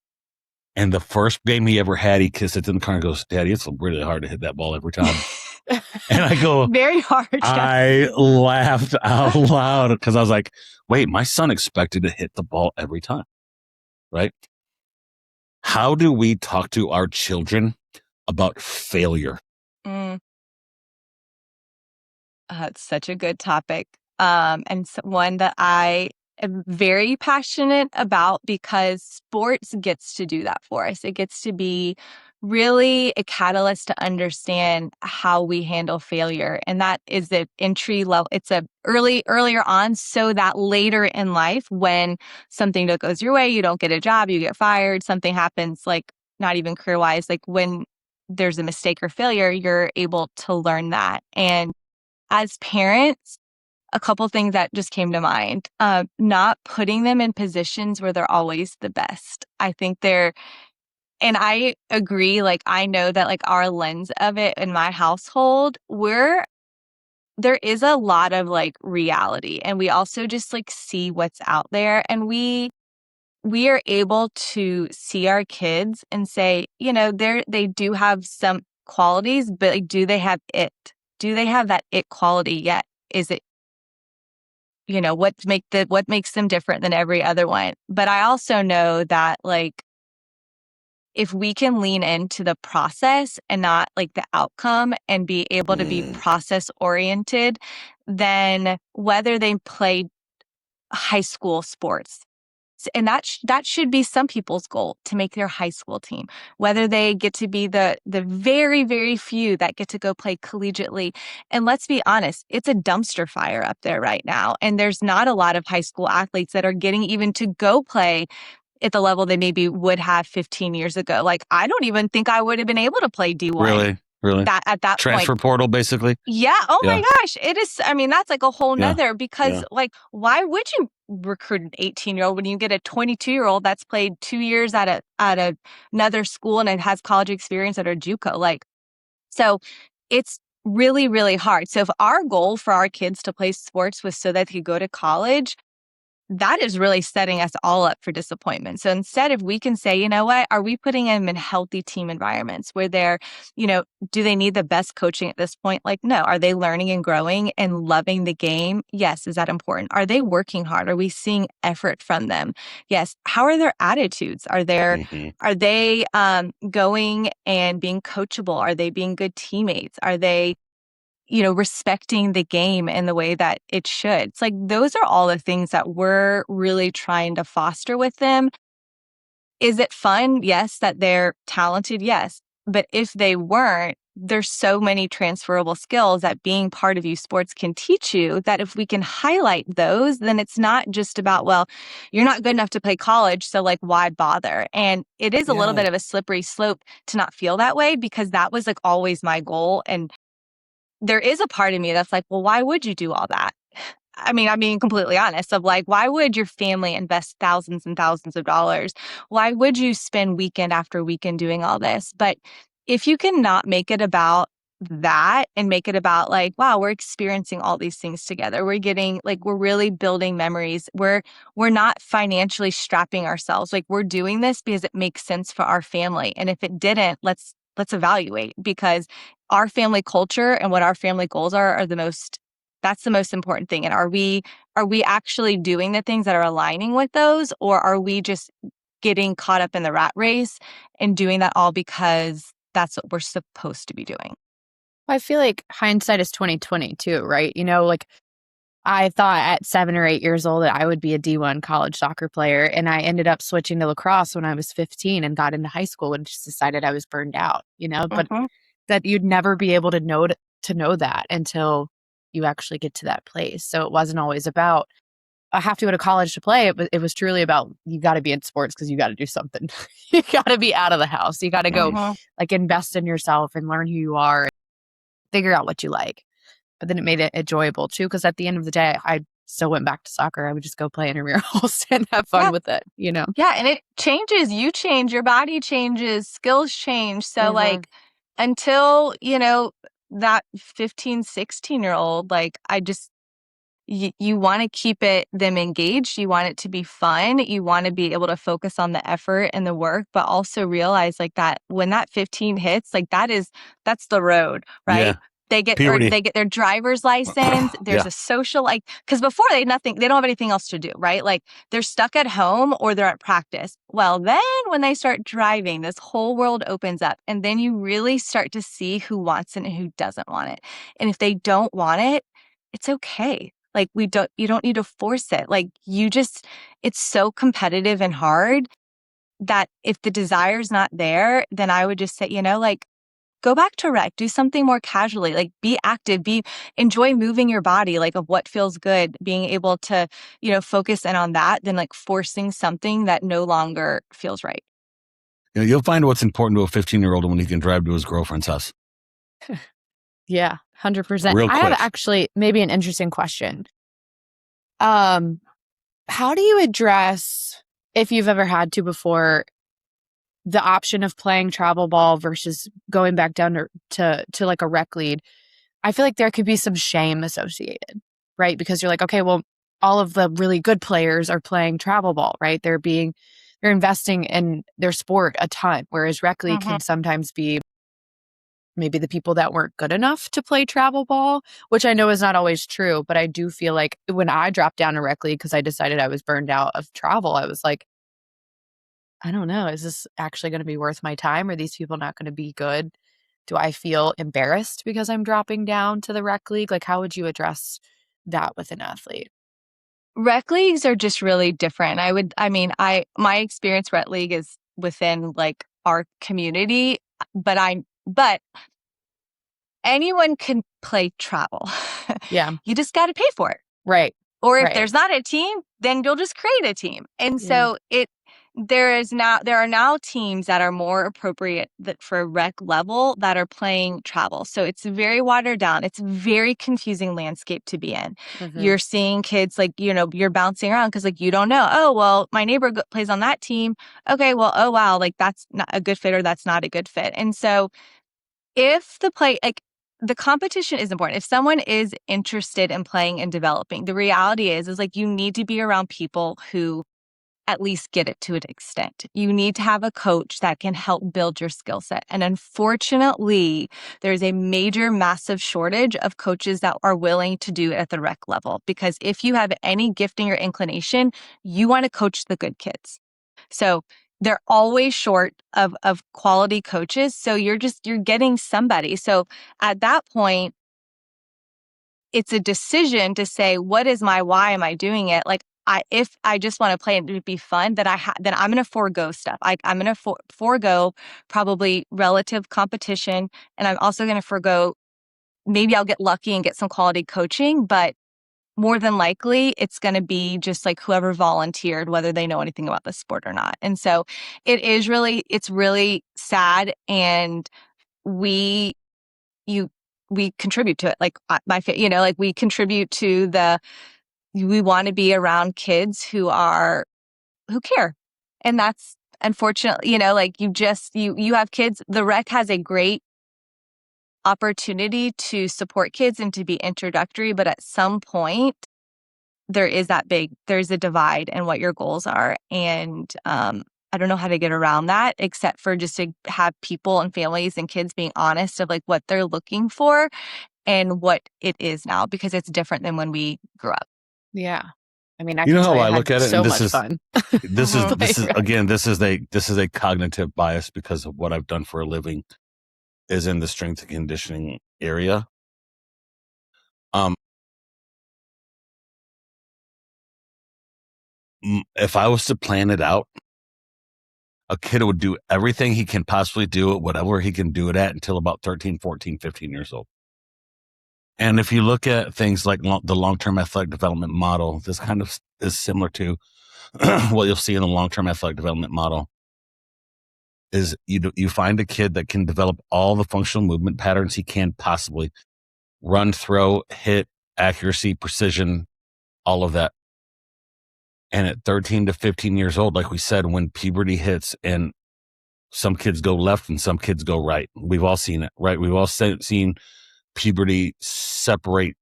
Speaker 2: And the first game he ever had, he sits in the car and goes, Daddy, it's really hard to hit that ball every time. And I go,
Speaker 4: very hard.
Speaker 2: I laughed out loud because I was like, wait, my son expected to hit the ball every time, right? How do we talk to our children about failure?
Speaker 4: It's such a good topic. And one that I am very passionate about because sports gets to do that for us. It gets to be really a catalyst to understand how we handle failure. And that is the entry level. It's earlier on so that later in life, when something that goes your way, you don't get a job, you get fired, something happens, like not even career wise, like when there's a mistake or failure, you're able to learn that. And as parents, a couple things that just came to mind. Not putting them in positions where they're always the best. I think and I agree, like, I know that, like, our lens of it in my household, there is a lot of, like, reality, and we also just, like, see what's out there, and we are able to see our kids and say, they do have some qualities, but, like, do they have it? Do they have that it quality yet? Is it, what makes them different than every other one? But I also know that, like, if we can lean into the process and not like the outcome and be able to be process oriented, then whether they play high school sports, and that should be some people's goal, to make their high school team, whether they get to be the very, very few that get to go play collegiately. And let's be honest, it's a dumpster fire up there right now. And there's not a lot of high school athletes that are getting even to go play at the level they maybe would have 15 years ago. Like, I don't even think I would have been able to play D1.
Speaker 2: Really?
Speaker 4: That at that
Speaker 2: Transfer
Speaker 4: point.
Speaker 2: portal, basically?
Speaker 4: Yeah. Oh my gosh. It is. I mean, that's like a whole nother because like, why would you recruit an 18-year-old when you get a 22-year-old that's played 2 years at another school and it has college experience at a JUCO? Like, so it's really, really hard. So if our goal for our kids to play sports was so that they could go to college, that is really setting us all up for disappointment. So instead, if we can say, you know what, are we putting them in healthy team environments where they're, do they need the best coaching at this point? Like, no. Are they learning and growing and loving the game? Yes. Is that important? Are they working hard? Are we seeing effort from them? Yes. How are their attitudes? Are they going and being coachable? Are they being good teammates? Are they respecting the game in the way that it should? It's like, those are all the things that we're really trying to foster with them. Is it fun? Yes. That they're talented? Yes. But if they weren't, there's so many transferable skills that being part of youth sports can teach you, that if we can highlight those, then it's not just about, well, you're not good enough to play college, so like, why bother? And it is a little bit of a slippery slope to not feel that way, because that was like always my goal. And there is a part of me that's like, well, why would you do all that? I mean, I'm being completely honest, of like, why would your family invest thousands and thousands of dollars? Why would you spend weekend after weekend doing all this? But if you can not make it about that and make it about like, wow, we're experiencing all these things together. We're really building memories. We're not financially strapping ourselves. Like, we're doing this because it makes sense for our family. And if it didn't, let's evaluate, because our family culture and what our family goals are that's the most important thing. And are we actually doing the things that are aligning with those, or are we just getting caught up in the rat race and doing that all because that's what we're supposed to be doing?
Speaker 1: I feel like hindsight is 20/20 too, right? Like, I thought at 7 or 8 years old that I would be a D1 college soccer player, and I ended up switching to lacrosse when I was 15 and got into high school and just decided I was burned out, but that you'd never be able to know that until you actually get to that place. So it wasn't always about I have to go to college to play. It was truly about, you got to be in sports because you got to do something. You got to be out of the house. You got to go like invest in yourself and learn who you are, and figure out what you like. But then it made it enjoyable too, because at the end of the day, I still went back to soccer. I would just go play intramurals and have fun with it, you know?
Speaker 4: Yeah. And it changes. You change, your body changes, skills change. So like until, that 15, 16-year-old, like you want to keep them engaged. You want it to be fun. You want to be able to focus on the effort and the work, but also realize like that when that 15 hits, like that's the road, right?
Speaker 2: Yeah.
Speaker 4: They get
Speaker 2: Puberty.
Speaker 4: their driver's license. There's a social, like, because before they don't have anything else to do, right? Like they're stuck at home or they're at practice. Well, then when they start driving, this whole world opens up, and then you really start to see who wants it and who doesn't want it. And if they don't want it, it's okay. Like you don't need to force it. Like it's so competitive and hard that if the desire's not there, then I would just say, like, go back to rec, do something more casually, like be active, enjoy moving your body, like of what feels good, being able to, focus in on that than like forcing something that no longer feels right.
Speaker 2: You'll find what's important to a 15-year-old when he can drive to his girlfriend's house.
Speaker 1: Yeah, 100%.
Speaker 2: Real quick.
Speaker 1: I have actually maybe an interesting question. How do you address, if you've ever had to before, the option of playing travel ball versus going back down to like a rec lead? I feel like there could be some shame associated, right? Because you're like, okay, well, all of the really good players are playing travel ball, right? They're investing in their sport a ton, whereas rec league can sometimes be maybe the people that weren't good enough to play travel ball, which I know is not always true. But I do feel like when I dropped down to rec league because I decided I was burned out of travel, I was like, I don't know, is this actually going to be worth my time? Are these people not going to be good? Do I feel embarrassed because I'm dropping down to the rec league? Like, how would you address that with an athlete?
Speaker 4: Rec leagues are just really different. My experience rec league is within like our community, but anyone can play travel.
Speaker 1: Yeah.
Speaker 4: You just got to pay for it.
Speaker 1: Right.
Speaker 4: Or if there's not a team, then you'll just create a team. And so there are now teams that are more appropriate for rec level that are playing travel. So it's very watered down. It's a very confusing landscape to be in. You're seeing kids like, you're bouncing around because like, you don't know, oh, well, my neighbor plays on that team. Okay, well, oh, wow, like that's not a good fit or that's not a good fit. And so if the competition is important. If someone is interested in playing and developing, the reality is like you need to be around people who at least get it to an extent. You need to have a coach that can help build your skill set. And unfortunately, there's a major, massive shortage of coaches that are willing to do it at the rec level. Because if you have any gifting or inclination, you want to coach the good kids. So they're always short of quality coaches. So you're getting somebody. So at that point, it's a decision to say, what is my why am I doing it? Like, if I just want to play and it be fun, then I'm going to forego stuff. I'm going to forego probably relative competition. And I'm also going to forego, maybe I'll get lucky and get some quality coaching, but more than likely it's going to be just like whoever volunteered, whether they know anything about the sport or not. And so it's really sad. And we contribute to it. Like we contribute to we want to be around kids who care. And that's unfortunately, like you have kids. The rec has a great opportunity to support kids and to be introductory, but at some point there's a divide in what your goals are. And I don't know how to get around that except for just to have people and families and kids being honest of like what they're looking for and what it is now, because it's different than when we grew up.
Speaker 1: Yeah. I mean, I
Speaker 2: You
Speaker 1: can
Speaker 2: know
Speaker 1: tell
Speaker 2: how
Speaker 1: you
Speaker 2: I
Speaker 1: had
Speaker 2: look at it,
Speaker 1: so
Speaker 2: and
Speaker 1: much fun.
Speaker 2: this is a cognitive bias because of what I've done for a living is in the strength and conditioning area. If I was to plan it out, a kid would do everything he can possibly do at whatever he can do it at until about 13, 14, 15 years old. And if you look at things like the long-term athletic development model, this kind of is similar to what you'll see in the long-term athletic development model. Is you find a kid that can develop all the functional movement patterns he can possibly run, throw, hit, accuracy, precision, all of that. And at 13 to 15 years old, like we said, when puberty hits and some kids go left and some kids go right, we've all seen it, right? We've all seen puberty separate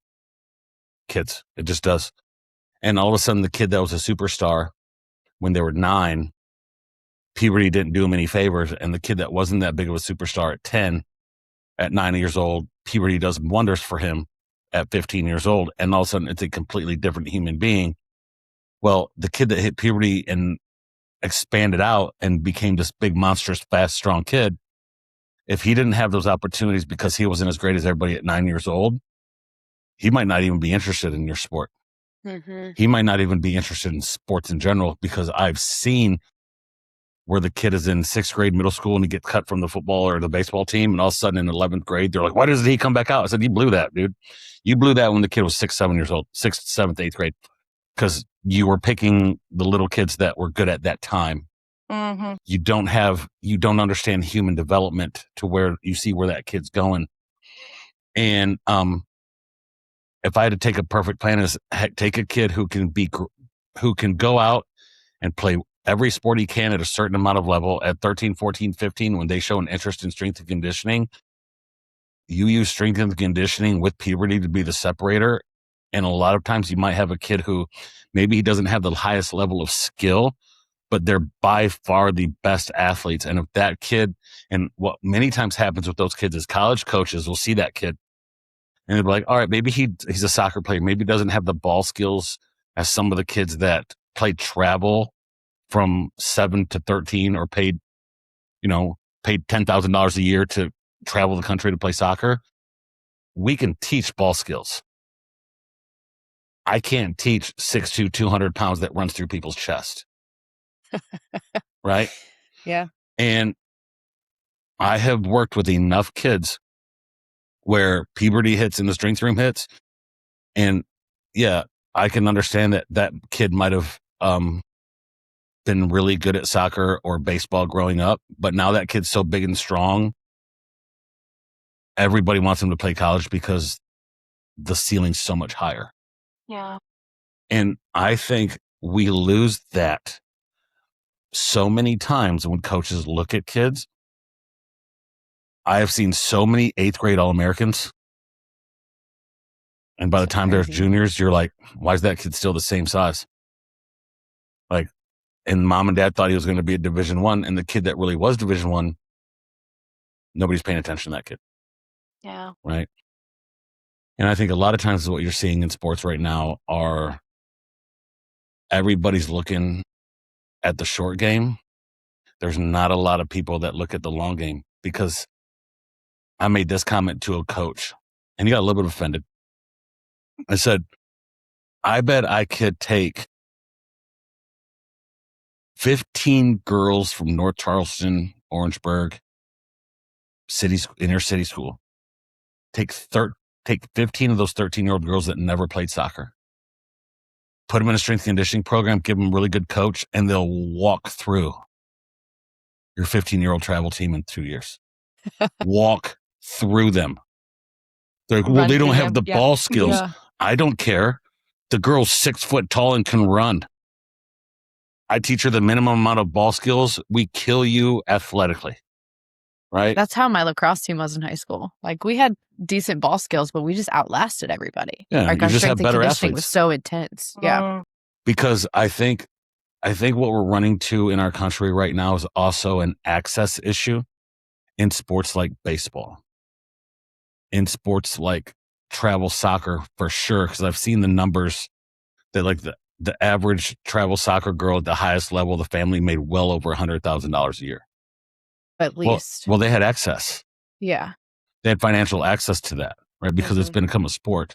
Speaker 2: kids. It just does. And all of a sudden, the kid that was a superstar when they were 9, puberty didn't do him any favors. And the kid that wasn't that big of a superstar at 10, at 9 years old, puberty does wonders for him at 15 years old. And all of a sudden, it's a completely different human being. Well, the kid that hit puberty and expanded out and became this big, monstrous, fast, strong kid, if he didn't have those opportunities because he wasn't as great as everybody at 9 years old, he might not even be interested in your sport. Mm-hmm. He might not even be interested in sports in general, because I've seen where the kid is in 6th grade, middle school, and he gets cut from the football or the baseball team. And all of a sudden in 11th grade, they're like, why doesn't he come back out? I said, you blew that, dude. You blew that when the kid was 6, 7 years old, 6th, 7th, 8th grade, because you were picking the little kids that were good at that time. Mm-hmm. You don't understand human development to where you see where that kid's going. And, if I had to take a perfect plan, is take a kid who can go out and play every sport he can at a certain amount of level at 13, 14, 15, when they show an interest in strength and conditioning. You use strength and conditioning with puberty to be the separator. And a lot of times you might have a kid who maybe he doesn't have the highest level of skill, but they're by far the best athletes. And if that kid, and what many times happens with those kids is college coaches will see that kid and they'll be like, all right, maybe he's a soccer player. Maybe he doesn't have the ball skills as some of the kids that played travel from 7 to 13 or paid $10,000 a year to travel the country to play soccer. We can teach ball skills. I can't teach 6'2", 200 pounds that runs through people's chest. Right?
Speaker 1: Yeah.
Speaker 2: And I have worked with enough kids where puberty hits and the strength room hits. And yeah, I can understand that kid might have been really good at soccer or baseball growing up, but now that kid's so big and strong, everybody wants him to play college because the ceiling's so much higher.
Speaker 4: Yeah.
Speaker 2: And I think we lose that so many times when coaches look at kids. I have seen so many 8th grade All-Americans. And by the time they're juniors, you're like, why is that kid still the same size? Like, and mom and dad thought he was going to be a Division I, and the kid that really was Division I, nobody's paying attention to that kid.
Speaker 4: Yeah.
Speaker 2: Right. And I think a lot of times what you're seeing in sports right now are everybody's looking at the short game. There's not a lot of people that look at the long game, because I made this comment to a coach and he got a little bit offended. I said, I bet I could take 15 girls from North Charleston, Orangeburg, inner city school. Take 15 of those 13-year-old girls that never played soccer. Put them in a strength conditioning program, give them a really good coach, and they'll walk through your 15-year-old travel team in 2 years. Walk through them. They're like, well, they don't have the ball skills. Yeah. I don't care. The girl's 6 foot tall and can run. I teach her the minimum amount of ball skills. We kill you athletically. Right?
Speaker 1: That's how my lacrosse team was in high school. Like, we had decent ball skills, but we just outlasted everybody.
Speaker 2: Yeah,
Speaker 1: like, our strength and conditioning was so intense. Yeah.
Speaker 2: Because I think what we're running to in our country right now is also an access issue in sports like baseball, in sports like travel soccer, for sure. Because I've seen the numbers that, like, the average travel soccer girl at the highest level, the family made well over $100,000 a year.
Speaker 1: At least.
Speaker 2: Well, they had access.
Speaker 1: Yeah.
Speaker 2: They had financial access to that, right? Because it's become a sport.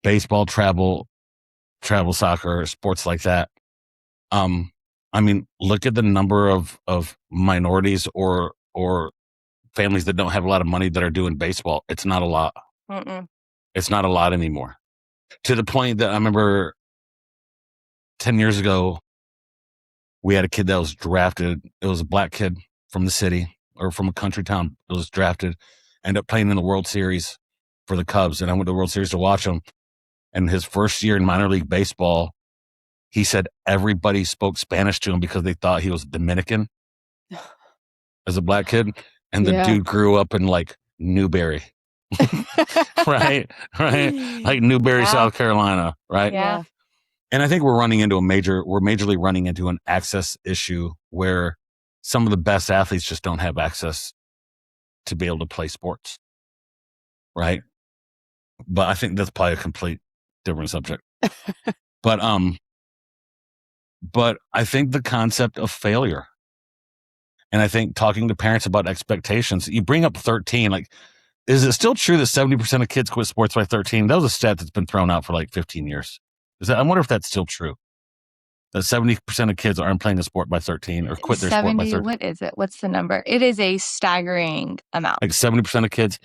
Speaker 2: Baseball, travel soccer, sports like that. I mean, look at the number of minorities or families that don't have a lot of money that are doing baseball. It's not a lot. It's not a lot anymore. To the point that I remember 10 years ago, we had a kid that was drafted. It was a black kid from the city or from a country town. It was drafted, ended up playing in the World Series for the Cubs. And I went to the World Series to watch him. And his first year in minor league baseball, he said everybody spoke Spanish to him because they thought he was Dominican as a black kid. And the dude grew up in like Newberry. right. Like Newberry, South Carolina. Right.
Speaker 4: Yeah.
Speaker 2: And I think we're majorly running into an access issue where some of the best athletes just don't have access to be able to play sports. Right. But I think that's probably a complete different subject. But I think the concept of failure, and I think talking to parents about expectations, you bring up 13, like, is it still true that 70% of kids quit sports by 13? That was a stat that's been thrown out for like 15 years. I wonder if that's still true. That 70% of kids aren't playing a sport by 13 or quit their sport by 13.
Speaker 4: What is it? What's the number? It is a staggering amount.
Speaker 2: Like 70% of kids.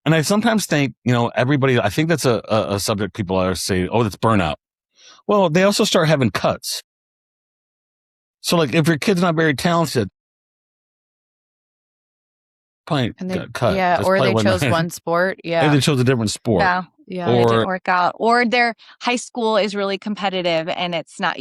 Speaker 2: And I sometimes think, everybody, I think that's a subject people always say, oh, that's burnout. Well, they also start having cuts. So like if your kid's not very talented, probably got cut.
Speaker 1: Yeah, or they chose one sport. Yeah.
Speaker 2: And they chose a different sport.
Speaker 4: Yeah, it didn't work out. Or their high school is really competitive and it's not,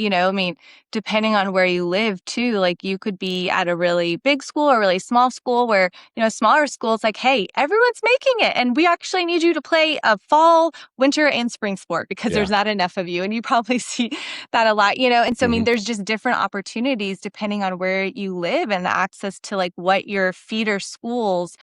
Speaker 4: depending on where you live too, like you could be at a really big school or really small school where, smaller school, it's like, hey, everyone's making it. And we actually need you to play a fall, winter, and spring sport because there's not enough of you. And you probably see that a lot, And so, there's just different opportunities depending on where you live and the access to like what your feeder schools,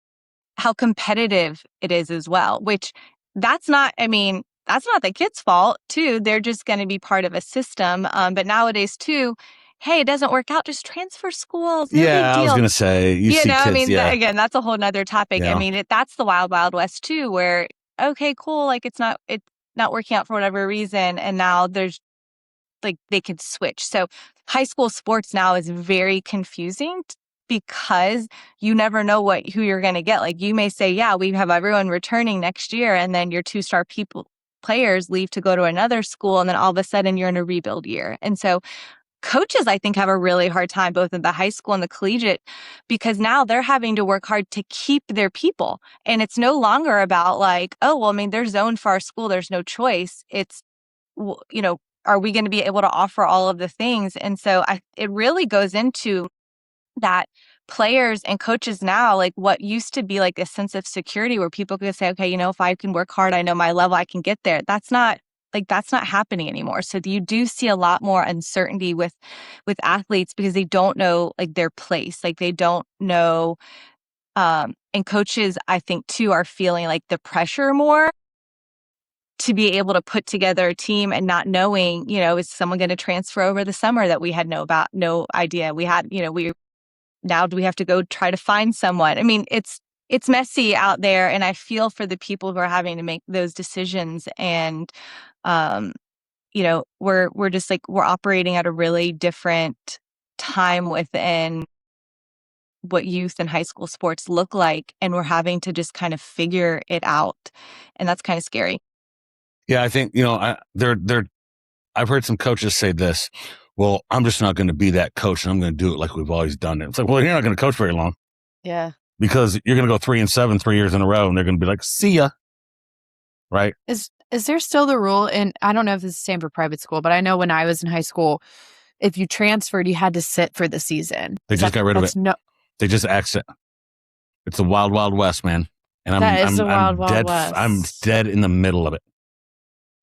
Speaker 4: how competitive it is as well, which that's not the kids' fault too. They're just going to be part of a system. But nowadays too, hey, it doesn't work out, just transfer schools. No big deal.
Speaker 2: I was going to say, you see kids,
Speaker 4: again, that's a whole nother topic. Yeah. That's the wild, wild west too, where, okay, cool. Like it's not working out for whatever reason. And now there's like, they can switch. So high school sports now is very confusing because you never know who you're going to get. Like you may say, yeah, we have everyone returning next year. And then your 2-star players leave to go to another school. And then all of a sudden you're in a rebuild year. And so coaches, I think, have a really hard time, both in the high school and the collegiate, because now they're having to work hard to keep their people. And it's no longer about like, oh, well, they're zoned for our school. There's no choice. It's, are we going to be able to offer all of the things? And so it really goes into that players and coaches now, like what used to be like a sense of security where people could say, okay, if I can work hard, I know my level, I can get there. That's not happening anymore. So you do see a lot more uncertainty with athletes because they don't know like their place, like they don't know. And coaches, I think too, are feeling like the pressure more to be able to put together a team and not knowing, is someone going to transfer over the summer that we had no idea. We had, now do we have to go try to find someone? It's messy out there, and I feel for the people who are having to make those decisions. And, we're just like, we're operating at a really different time within what youth and high school sports look like, and we're having to just kind of figure it out. And that's kind of scary.
Speaker 2: Yeah, I think, I've heard some coaches say this. Well, I'm just not going to be that coach and I'm going to do it like we've always done it. It's like, well, you're not going to coach very long.
Speaker 1: Yeah.
Speaker 2: Because you're going to go 3-7 3 years in a row and they're going to be like, see ya. Right.
Speaker 1: Is there still the rule in, I don't know if it's the same for private school, but I know when I was in high school, if you transferred, you had to sit for the season.
Speaker 2: They just got rid of it. They just axed it. It's the wild, wild west, man. And I'm dead in the middle of it.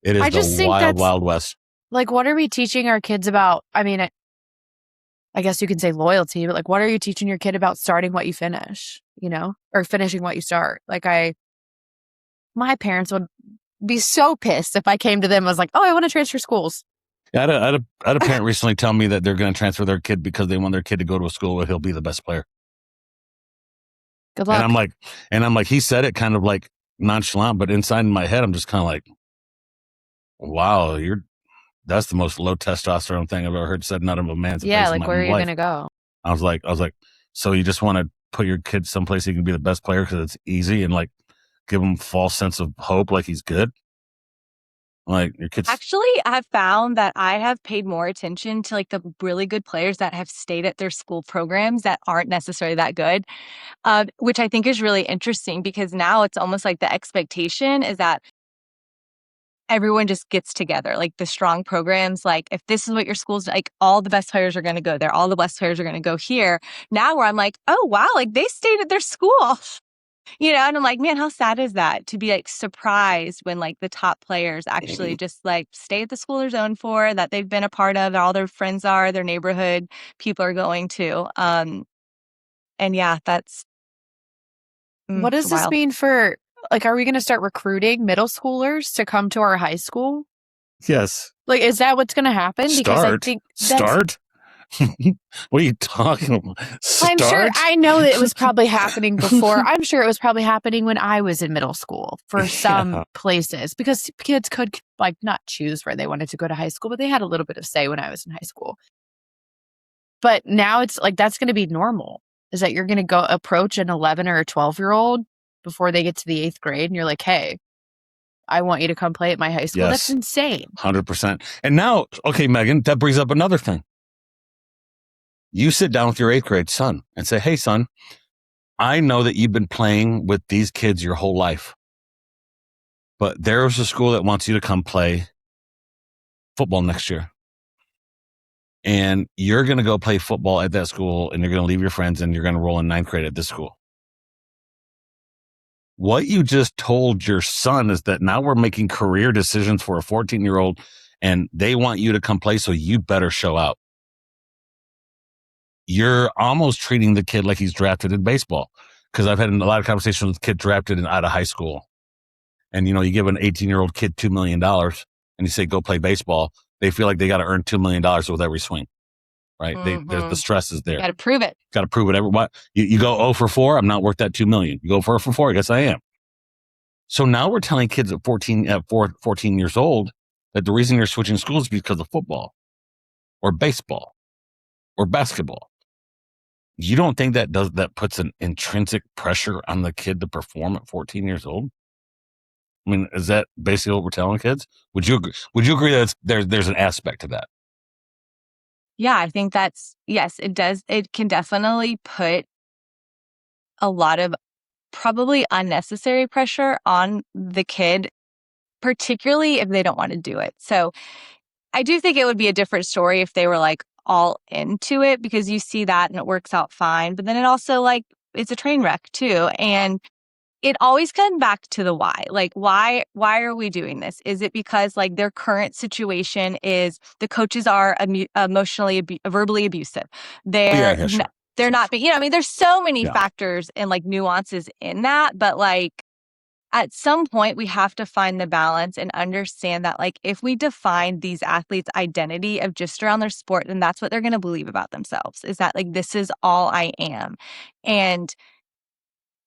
Speaker 2: It is the wild, wild west.
Speaker 1: Like, what are we teaching our kids about? I guess you can say loyalty, but like, what are you teaching your kid about starting what you finish, or finishing what you start? Like my parents would be so pissed if I came to them and was like, oh, I want to transfer schools.
Speaker 2: Yeah, I had a parent recently tell me that they're going to transfer their kid because they want their kid to go to a school where he'll be the best player.
Speaker 1: Good luck.
Speaker 2: And I'm like, he said it kind of like nonchalant, but inside in my head, I'm just kind of like, wow, that's the most low testosterone thing I've ever heard said out of a man's face.
Speaker 1: Yeah, like where are you going to go?
Speaker 2: I was like, so you just want to put your kid someplace he can be the best player because it's easy and like give him a false sense of hope like he's good? Like your kids.
Speaker 4: Actually, I've found that I have paid more attention to like the really good players that have stayed at their school programs that aren't necessarily that good, which I think is really interesting because now it's almost like the expectation is that everyone just gets together, like the strong programs. Like if this is what your school's like, all the best players are going to go there. All the best players are going to go here. Now where I'm like, oh, wow, like they stayed at their school. And I'm like, man, how sad is that to be like surprised when like the top players actually just like stay at the school they're zoned for, that they've been a part of, that all their friends are, their neighborhood people are going to. And yeah, that's
Speaker 1: What does
Speaker 4: it's
Speaker 1: this
Speaker 4: wild.
Speaker 1: mean for, like, are we going to start recruiting middle schoolers to come to our high school?
Speaker 2: Yes.
Speaker 1: Like, is that what's going to happen? Because I think
Speaker 2: Start. What are you talking about?
Speaker 1: I'm sure,
Speaker 2: Start?
Speaker 1: I know that it was probably happening before. I'm sure it was probably happening when I was in middle school for some places, because kids could like not choose where they wanted to go to high school, but they had a little bit of say when I was in high school. But now it's like that's going to be normal, is that you're going to go approach an 11 or a 12-year-old before they get to the 8th grade and you're like, hey, I want you to come play at my high school.
Speaker 2: Yes.
Speaker 1: That's insane.
Speaker 2: 100%. And now, okay, Megan, that brings up another thing. You sit down with your 8th grade son and say, hey, son, I know that you've been playing with these kids your whole life, but there's a school that wants you to come play football next year. And you're going to go play football at that school, and you're going to leave your friends, and you're going to roll in 9th grade at this school. What you just told your son is that now we're making career decisions for a 14-year-old, and they want you to come play, so you better show out. You're almost treating the kid like he's drafted in baseball, because I've had a lot of conversations with kids drafted out of high school. And, you give an 18-year-old kid $2 million and you say, go play baseball. They feel like they got to earn $2 million with every swing, right? The stress is there.
Speaker 4: Got to prove it.
Speaker 2: Got to prove it. You go 0 for 4, I'm not worth that $2 million. You go 4 for 4, I guess I am. So now we're telling kids at 14 years old that the reason you're switching schools is because of football or baseball or basketball. You don't think that puts an intrinsic pressure on the kid to perform at 14 years old? I mean, is that basically what we're telling kids? Would you agree that there's an aspect to that?
Speaker 4: Yeah, I think yes, it does. It can definitely put a lot of probably unnecessary pressure on the kid, particularly if they don't want to do it. So I do think it would be a different story if they were like all into it, because you see that and it works out fine. But then it also like it's a train wreck too. And it always comes back to the why. Like, why are we doing this? Is it because like their current situation is the coaches are emotionally, verbally abusive? They're not being, I mean, there's so many factors and like nuances in that, but like at some point we have to find the balance and understand that like if we define these athletes' identity of just around their sport, then that's what they're going to believe about themselves, is that like this is all I am. And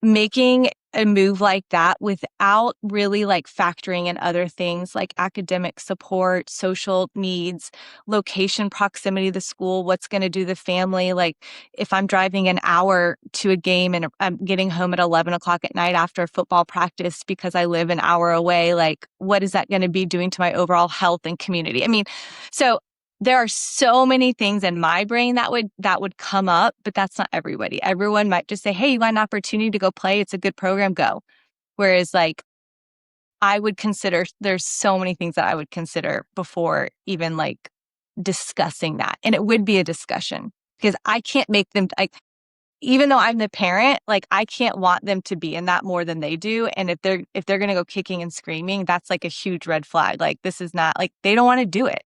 Speaker 4: making a move like that without really like factoring in other things like academic support, social needs, location, proximity to the school, what's going to do the family. Like if I'm driving an hour to a game and I'm getting home at 11 o'clock at night after football practice because I live an hour away, like what is that going to be doing to my overall health and community? I mean, so there are so many things in my brain that would come up, but that's not everybody. Everyone might just say, hey, you want an opportunity to go play? It's a good program, go. Whereas like I would consider, there's so many things that I would consider before even like discussing that. And it would be a discussion because I can't make them like, even though I'm the parent, like I can't want them to be in that more than they do. And if they're going to go kicking and screaming, that's like a huge red flag. Like this is not like, they don't want to do it.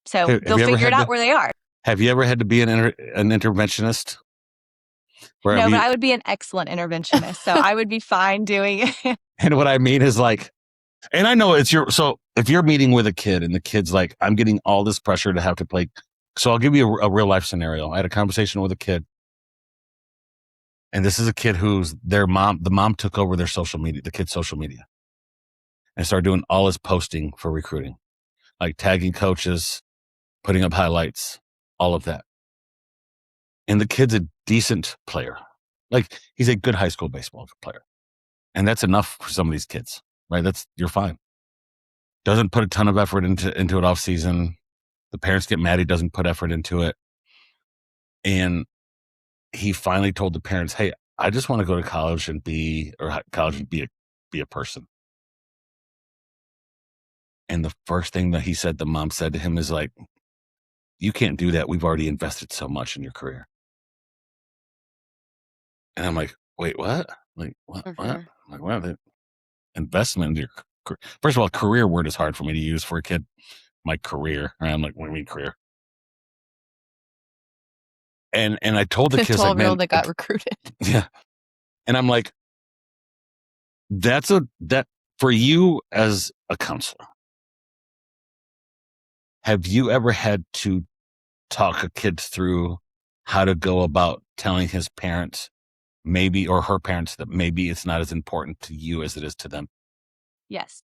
Speaker 4: So they'll figure it out where they are.
Speaker 2: Have you ever had to be an interventionist?
Speaker 4: No, but I would be an excellent interventionist. So I would be fine doing it.
Speaker 2: And what I mean is like, and I know so if you're meeting with a kid and the kid's like, I'm getting all this pressure to have to play. So I'll give you a real life scenario. I had a conversation with a kid. And this is a kid the mom took over their social media, the kid's social media, and started doing all his posting for recruiting, like tagging coaches, putting up highlights, all of that. And the kid's a decent player. Like he's a good high school baseball player. And that's enough for some of these kids, right? You're fine. doesn't put a ton of effort into it off season. The parents get mad he doesn't put effort into it. And he finally told the parents, hey, I just want to go to college and be a person. And the first thing that he said, the mom said to him is like, you can't do that. We've already invested so much in your career. And I'm like, wait, what? Like, what?
Speaker 1: Mhm.
Speaker 2: What? I'm like, wow, the investment in your career. First of all, career word is hard for me to use for a kid. My career. Right? I'm like, what do you mean career? And I told the
Speaker 1: The
Speaker 2: kids, like,
Speaker 1: 12-year-old
Speaker 2: man,
Speaker 1: that got recruited.
Speaker 2: yeah. And I'm like, that for you as a counselor, have you ever had to talk a kid through how to go about telling his parents maybe, or her parents, that maybe it's not as important to you as it is to them?
Speaker 4: Yes.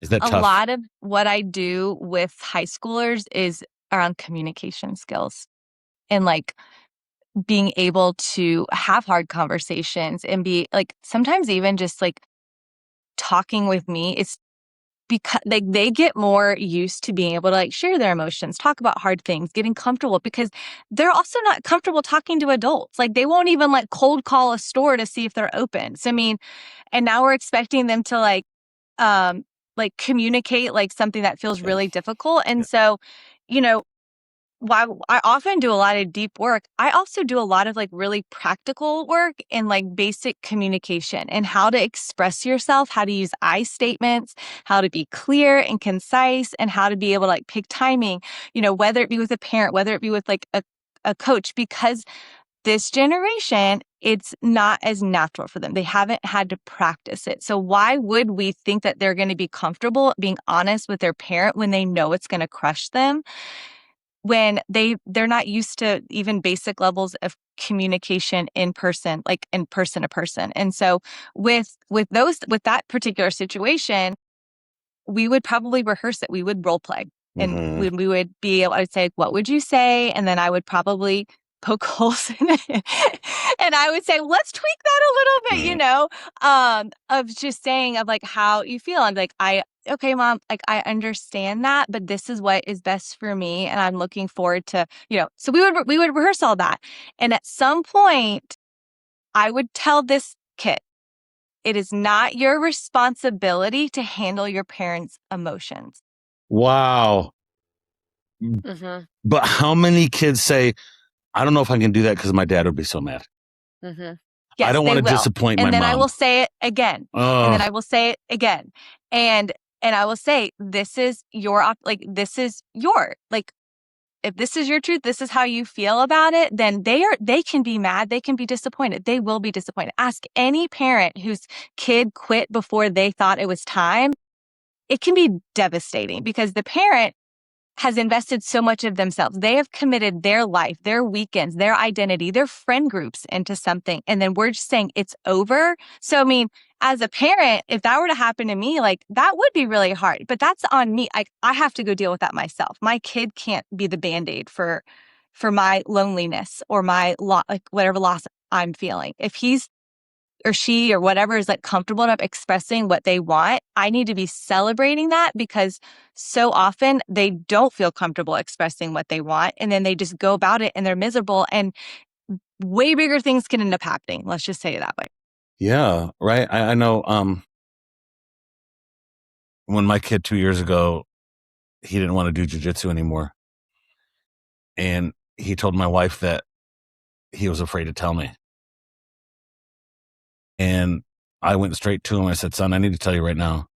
Speaker 2: Is that
Speaker 4: A
Speaker 2: tough?
Speaker 4: lot of what I do with high schoolers is around communication skills and like being able to have hard conversations and be like, sometimes even just like talking with me. It's because like they get more used to being able to like share their emotions, talk about hard things, getting comfortable, because they're also not comfortable talking to adults. Like they won't even like cold call a store to see if they're open. So I mean, and now we're expecting them to like communicate like something that feels
Speaker 2: Yeah.
Speaker 4: really difficult. And
Speaker 2: Yeah.
Speaker 4: so, you know, while I often do a lot of deep work, I also do a lot of like really practical work in like basic communication and how to express yourself, how to use I statements, how to be clear and concise, and how to be able to like pick timing, you know, whether it be with a parent, whether it be with like a coach, because this generation, it's not as natural for them. They haven't had to practice it. So why would we think that they're going to be comfortable being honest with their parent when they know it's going to crush them? When they're not used to even basic levels of communication in person, like in person to person. And so with that particular situation, we would probably rehearse it. We would role play. And
Speaker 2: Mhm.
Speaker 4: we would be able, I'd say, what would you say? And then I would probably poke holes in it. And I would say, let's tweak that a little bit, you
Speaker 2: Mhm.
Speaker 4: know, of just saying of like how you feel. I'm like, okay, mom, like I understand that, but this is what is best for me. And I'm looking forward to, you know, so we would rehearse all that. And at some point I would tell this kid, it is not your responsibility to handle your parents' emotions.
Speaker 2: Wow.
Speaker 1: Mhm.
Speaker 2: But how many kids say, I don't know if I can do that because my dad would be so mad.
Speaker 1: Mhm.
Speaker 2: I
Speaker 4: Yes,
Speaker 2: don't
Speaker 4: they
Speaker 2: want to
Speaker 4: will.
Speaker 2: disappoint my
Speaker 4: And then I
Speaker 2: mom.
Speaker 4: will say it again. And then
Speaker 2: Oh,
Speaker 4: I will say it again. And I will say, this is your like this is your like if this is your truth, this is how you feel about it, then they can be mad, they can be disappointed. They will be disappointed. Ask any parent whose kid quit before they thought it was time. It can be devastating because the parent has invested so much of themselves. They have committed their life, their weekends, their identity, their friend groups into something. And then we're just saying it's over. So, I mean, as a parent, if that were to happen to me, like that would be really hard, but that's on me. I have to go deal with that myself. My kid can't be the Band-Aid for my loneliness or my like whatever loss I'm feeling. If he's or she or whatever is like comfortable enough expressing what they want, I need to be celebrating that, because so often they don't feel comfortable expressing what they want. And then they just go about it and they're miserable, and way bigger things can end up happening. Let's just say it that way.
Speaker 2: yeah. Right. I know, when my kid 2 years ago, he didn't want to do jujitsu anymore. And he told my wife that he was afraid to tell me. And I went straight to him. I said, son, I need to tell you right now,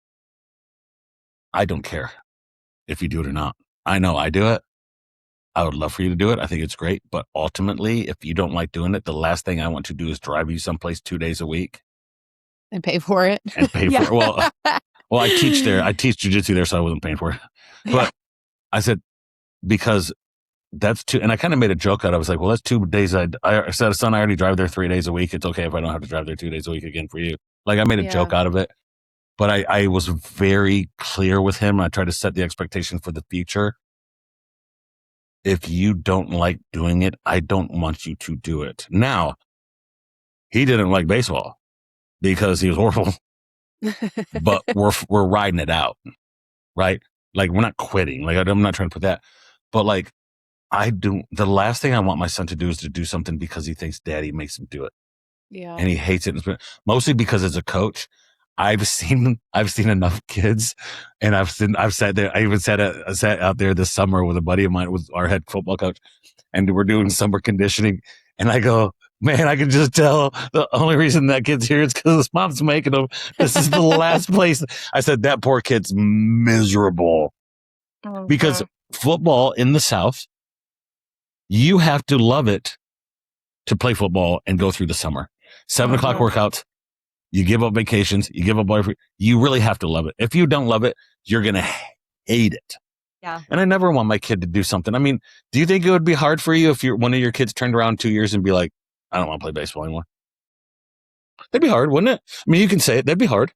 Speaker 2: I don't care if you do it or not. I know I do it. I would love for you to do it. I think it's great. But ultimately, if you don't like doing it, the last thing I want to do is drive you someplace 2 days a week
Speaker 1: And pay for it.
Speaker 2: and pay
Speaker 4: Yeah.
Speaker 2: for it. Well, I teach jujitsu there, so I wasn't paying for it. But I said, because that's two, and I kind of made a joke out of it. I was like, well, that's 2 days. I said, son, I already drive there 3 days a week. It's okay if I don't have to drive there 2 days a week again for you. Like I made a
Speaker 1: Yeah.
Speaker 2: joke out of it, but I was very clear with him. I tried to set the expectation for the future. If you don't like doing it, I don't want you to do it. Now, he didn't like baseball because he was horrible, but we're riding it out. right? Like we're not quitting. Like I'm not trying to put that, but like the last thing I want my son to do is to do something because he thinks daddy makes him do it.
Speaker 1: Yeah.
Speaker 2: And he hates it. Mostly because as a coach, I've seen enough kids, and I've sat there. I even sat out there this summer with a buddy of mine, was our head football coach, and we're doing summer conditioning. And I go, man, I can just tell the only reason that kid's here is because his mom's making him. This is the last place. I said that poor kid's miserable because football in the South, you have to love it to play football and go through the summer. 7:00 workouts. You give up vacations. You give up boyfriend. You really have to love it. If you don't love it, you're going to hate it.
Speaker 4: Yeah.
Speaker 2: And I never want my kid to do something. I mean, do you think it would be hard for you if one of your kids turned around 2 years and be like, I don't want to play baseball anymore? That'd be hard, wouldn't it? I mean, you can say it. That'd be hard.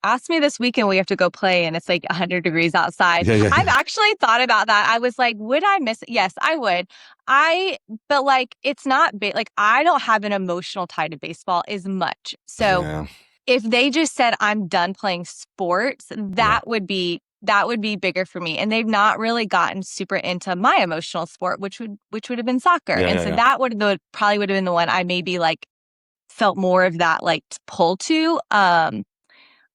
Speaker 4: Ask me this weekend we have to go play and it's like 100 degrees outside.
Speaker 2: Yeah.
Speaker 4: I've actually thought about that. I was like, would I miss it? Yes, I would. But like, it's not like I don't have an emotional tie to baseball as much. So if they just said I'm done playing sports, that would be bigger for me. And they've not really gotten super into my emotional sport, which would have been soccer. That probably would have been the one I maybe like felt more of that like pull to.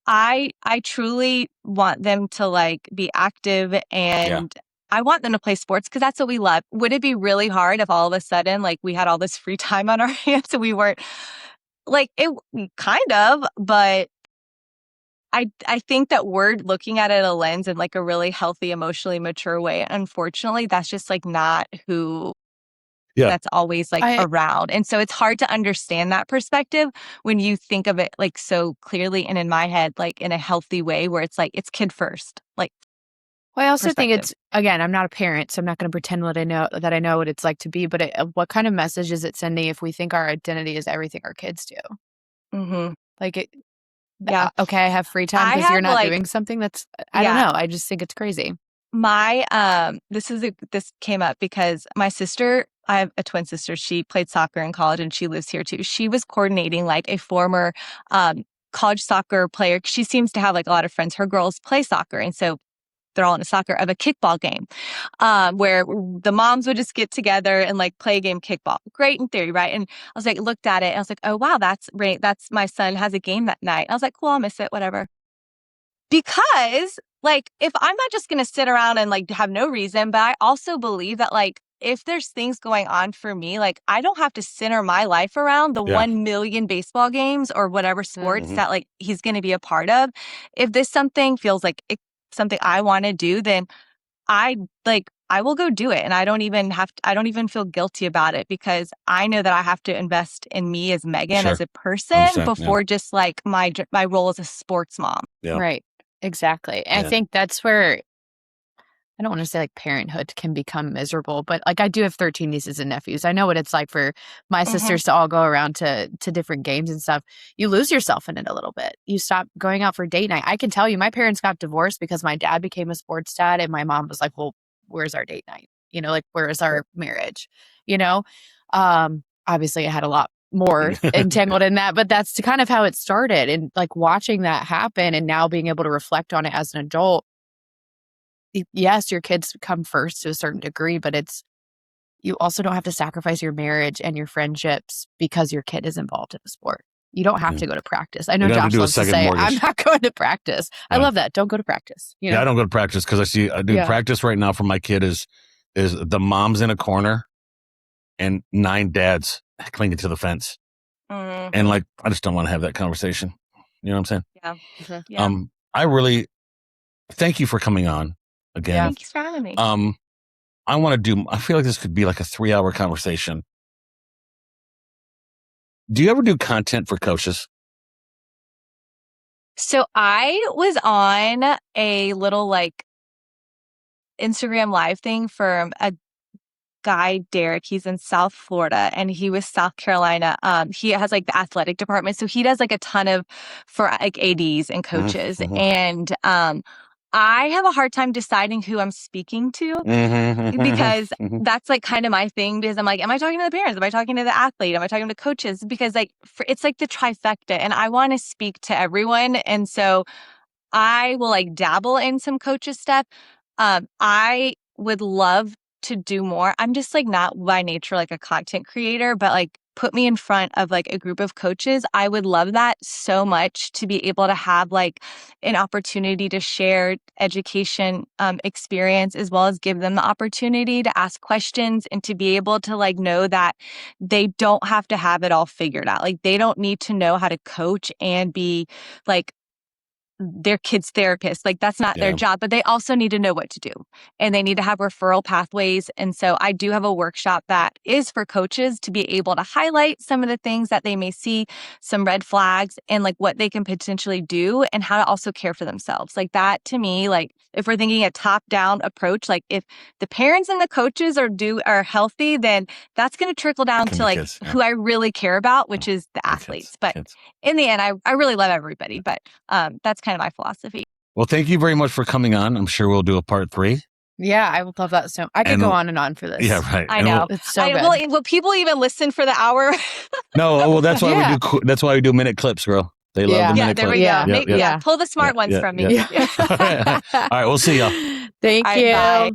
Speaker 4: I truly want them to like be active and I want them to play sports because that's what we love. Would it be really hard if all of a sudden like we had all this free time on our hands and we weren't like it kind of, but I think that we're looking at it a lens in like a really healthy, emotionally mature way. Unfortunately, that's just like not who that's always like around. And so it's hard to understand that perspective when you think of it like so clearly and in my head, like in a healthy way where it's like, it's kid first. Like,
Speaker 1: well, I also think it's, again, I'm not a parent, so I'm not going to pretend that I know what it's like to be, but what kind of message is it sending if we think our identity is everything our kids do?
Speaker 4: Mm-hmm.
Speaker 1: Like, okay, I have free time because you're not doing something I don't know. I just think it's crazy.
Speaker 4: This came up because my sister, I have a twin sister. She played soccer in college and she lives here too. She was coordinating like a former college soccer player. She seems to have like a lot of friends. Her girls play soccer. And so they're all into soccer of a kickball game where the moms would just get together and like play a game kickball. Great in theory, right? And I was like, looked at it and I was like, oh, wow, that's great. That's my son has a game that night. I was like, cool, I'll miss it, whatever. Because like, if I'm not just going to sit around and like have no reason, but I also believe that like, if there's things going on for me, like I don't have to center my life around the 1 million baseball games or whatever sports that like he's going to be a part of. If this something feels like it's something I want to do, then I will go do it. And I don't even feel guilty about it because I know that I have to invest in me as Megan, as a person before just like my role as a sports mom.
Speaker 2: Yeah.
Speaker 1: Right. Exactly. And I think that's where I don't want to say like parenthood can become miserable, but like I do have 13 nieces and nephews. I know what it's like for my sisters to all go around to different games and stuff. You lose yourself in it a little bit. You stop going out for date night. I can tell you my parents got divorced because my dad became a sports dad and my mom was like, well, where's our date night? You know, like where is our marriage? You know, obviously I had a lot more entangled in that, but that's kind of how it started. And like watching that happen and now being able to reflect on it as an adult. Yes, your kids come first to a certain degree, but you also don't have to sacrifice your marriage and your friendships because your kid is involved in a sport. You don't have to go to practice. I know Josh loves to say, I'm not going to practice. I love that. Don't go to practice. You know?
Speaker 2: Yeah, I don't go to practice because I do practice right now for my kid is the mom's in a corner and 9 dads clinging to the fence. Mm-hmm. And like, I just don't want to have that conversation. You know what I'm saying?
Speaker 4: Yeah. Mm-hmm. Yeah.
Speaker 2: I really thank you for coming on again.
Speaker 4: Yeah. Thanks for having me.
Speaker 2: I feel like this could be like a 3-hour conversation. Do you ever do content for coaches?
Speaker 4: So I was on a little like Instagram live thing for a guy, Derek. He's in South Florida and he was South Carolina. He has like the athletic department. So he does like a ton of for like ADs and coaches. Mm-hmm. And I have a hard time deciding who I'm speaking to because that's like kind of my thing, because I'm like, am I talking to the parents? Am I talking to the athlete? Am I talking to coaches? Because like it's like the trifecta, and I want to speak to everyone. And so I will like dabble in some coaches stuff. I would love to do more. I'm just like not by nature like a content creator, but like put me in front of like a group of coaches. I would love that so much, to be able to have like an opportunity to share education experience, as well as give them the opportunity to ask questions and to be able to like know that they don't have to have it all figured out. Like they don't need to know how to coach and be like their kids' therapist. Like that's not their job, but they also need to know what to do, and they need to have referral pathways. And so I do have a workshop that is for coaches to be able to highlight some of the things that they may see, some red flags, and like what they can potentially do, and how to also care for themselves. Like that to me, like if we're thinking a top-down approach, like if the parents and the coaches are healthy, then that's going to trickle down to like kids, who I really care about, which is the athletes. But in the end, I really love everybody, but that's kind of my philosophy.
Speaker 2: Well, thank you very much for coming on. I'm sure we'll do a part 3.
Speaker 1: Yeah, I would love that. So I could go on and on for this.
Speaker 2: Yeah, right.
Speaker 4: I know.
Speaker 1: It's so good.
Speaker 4: Will people even listen for the hour?
Speaker 2: No, well, that's why that's why we do minute clips, girl. They love the minute clips.
Speaker 4: There we go. Pull the smart ones from me.
Speaker 2: All right, we'll see y'all.
Speaker 1: Thank you.
Speaker 4: Bye.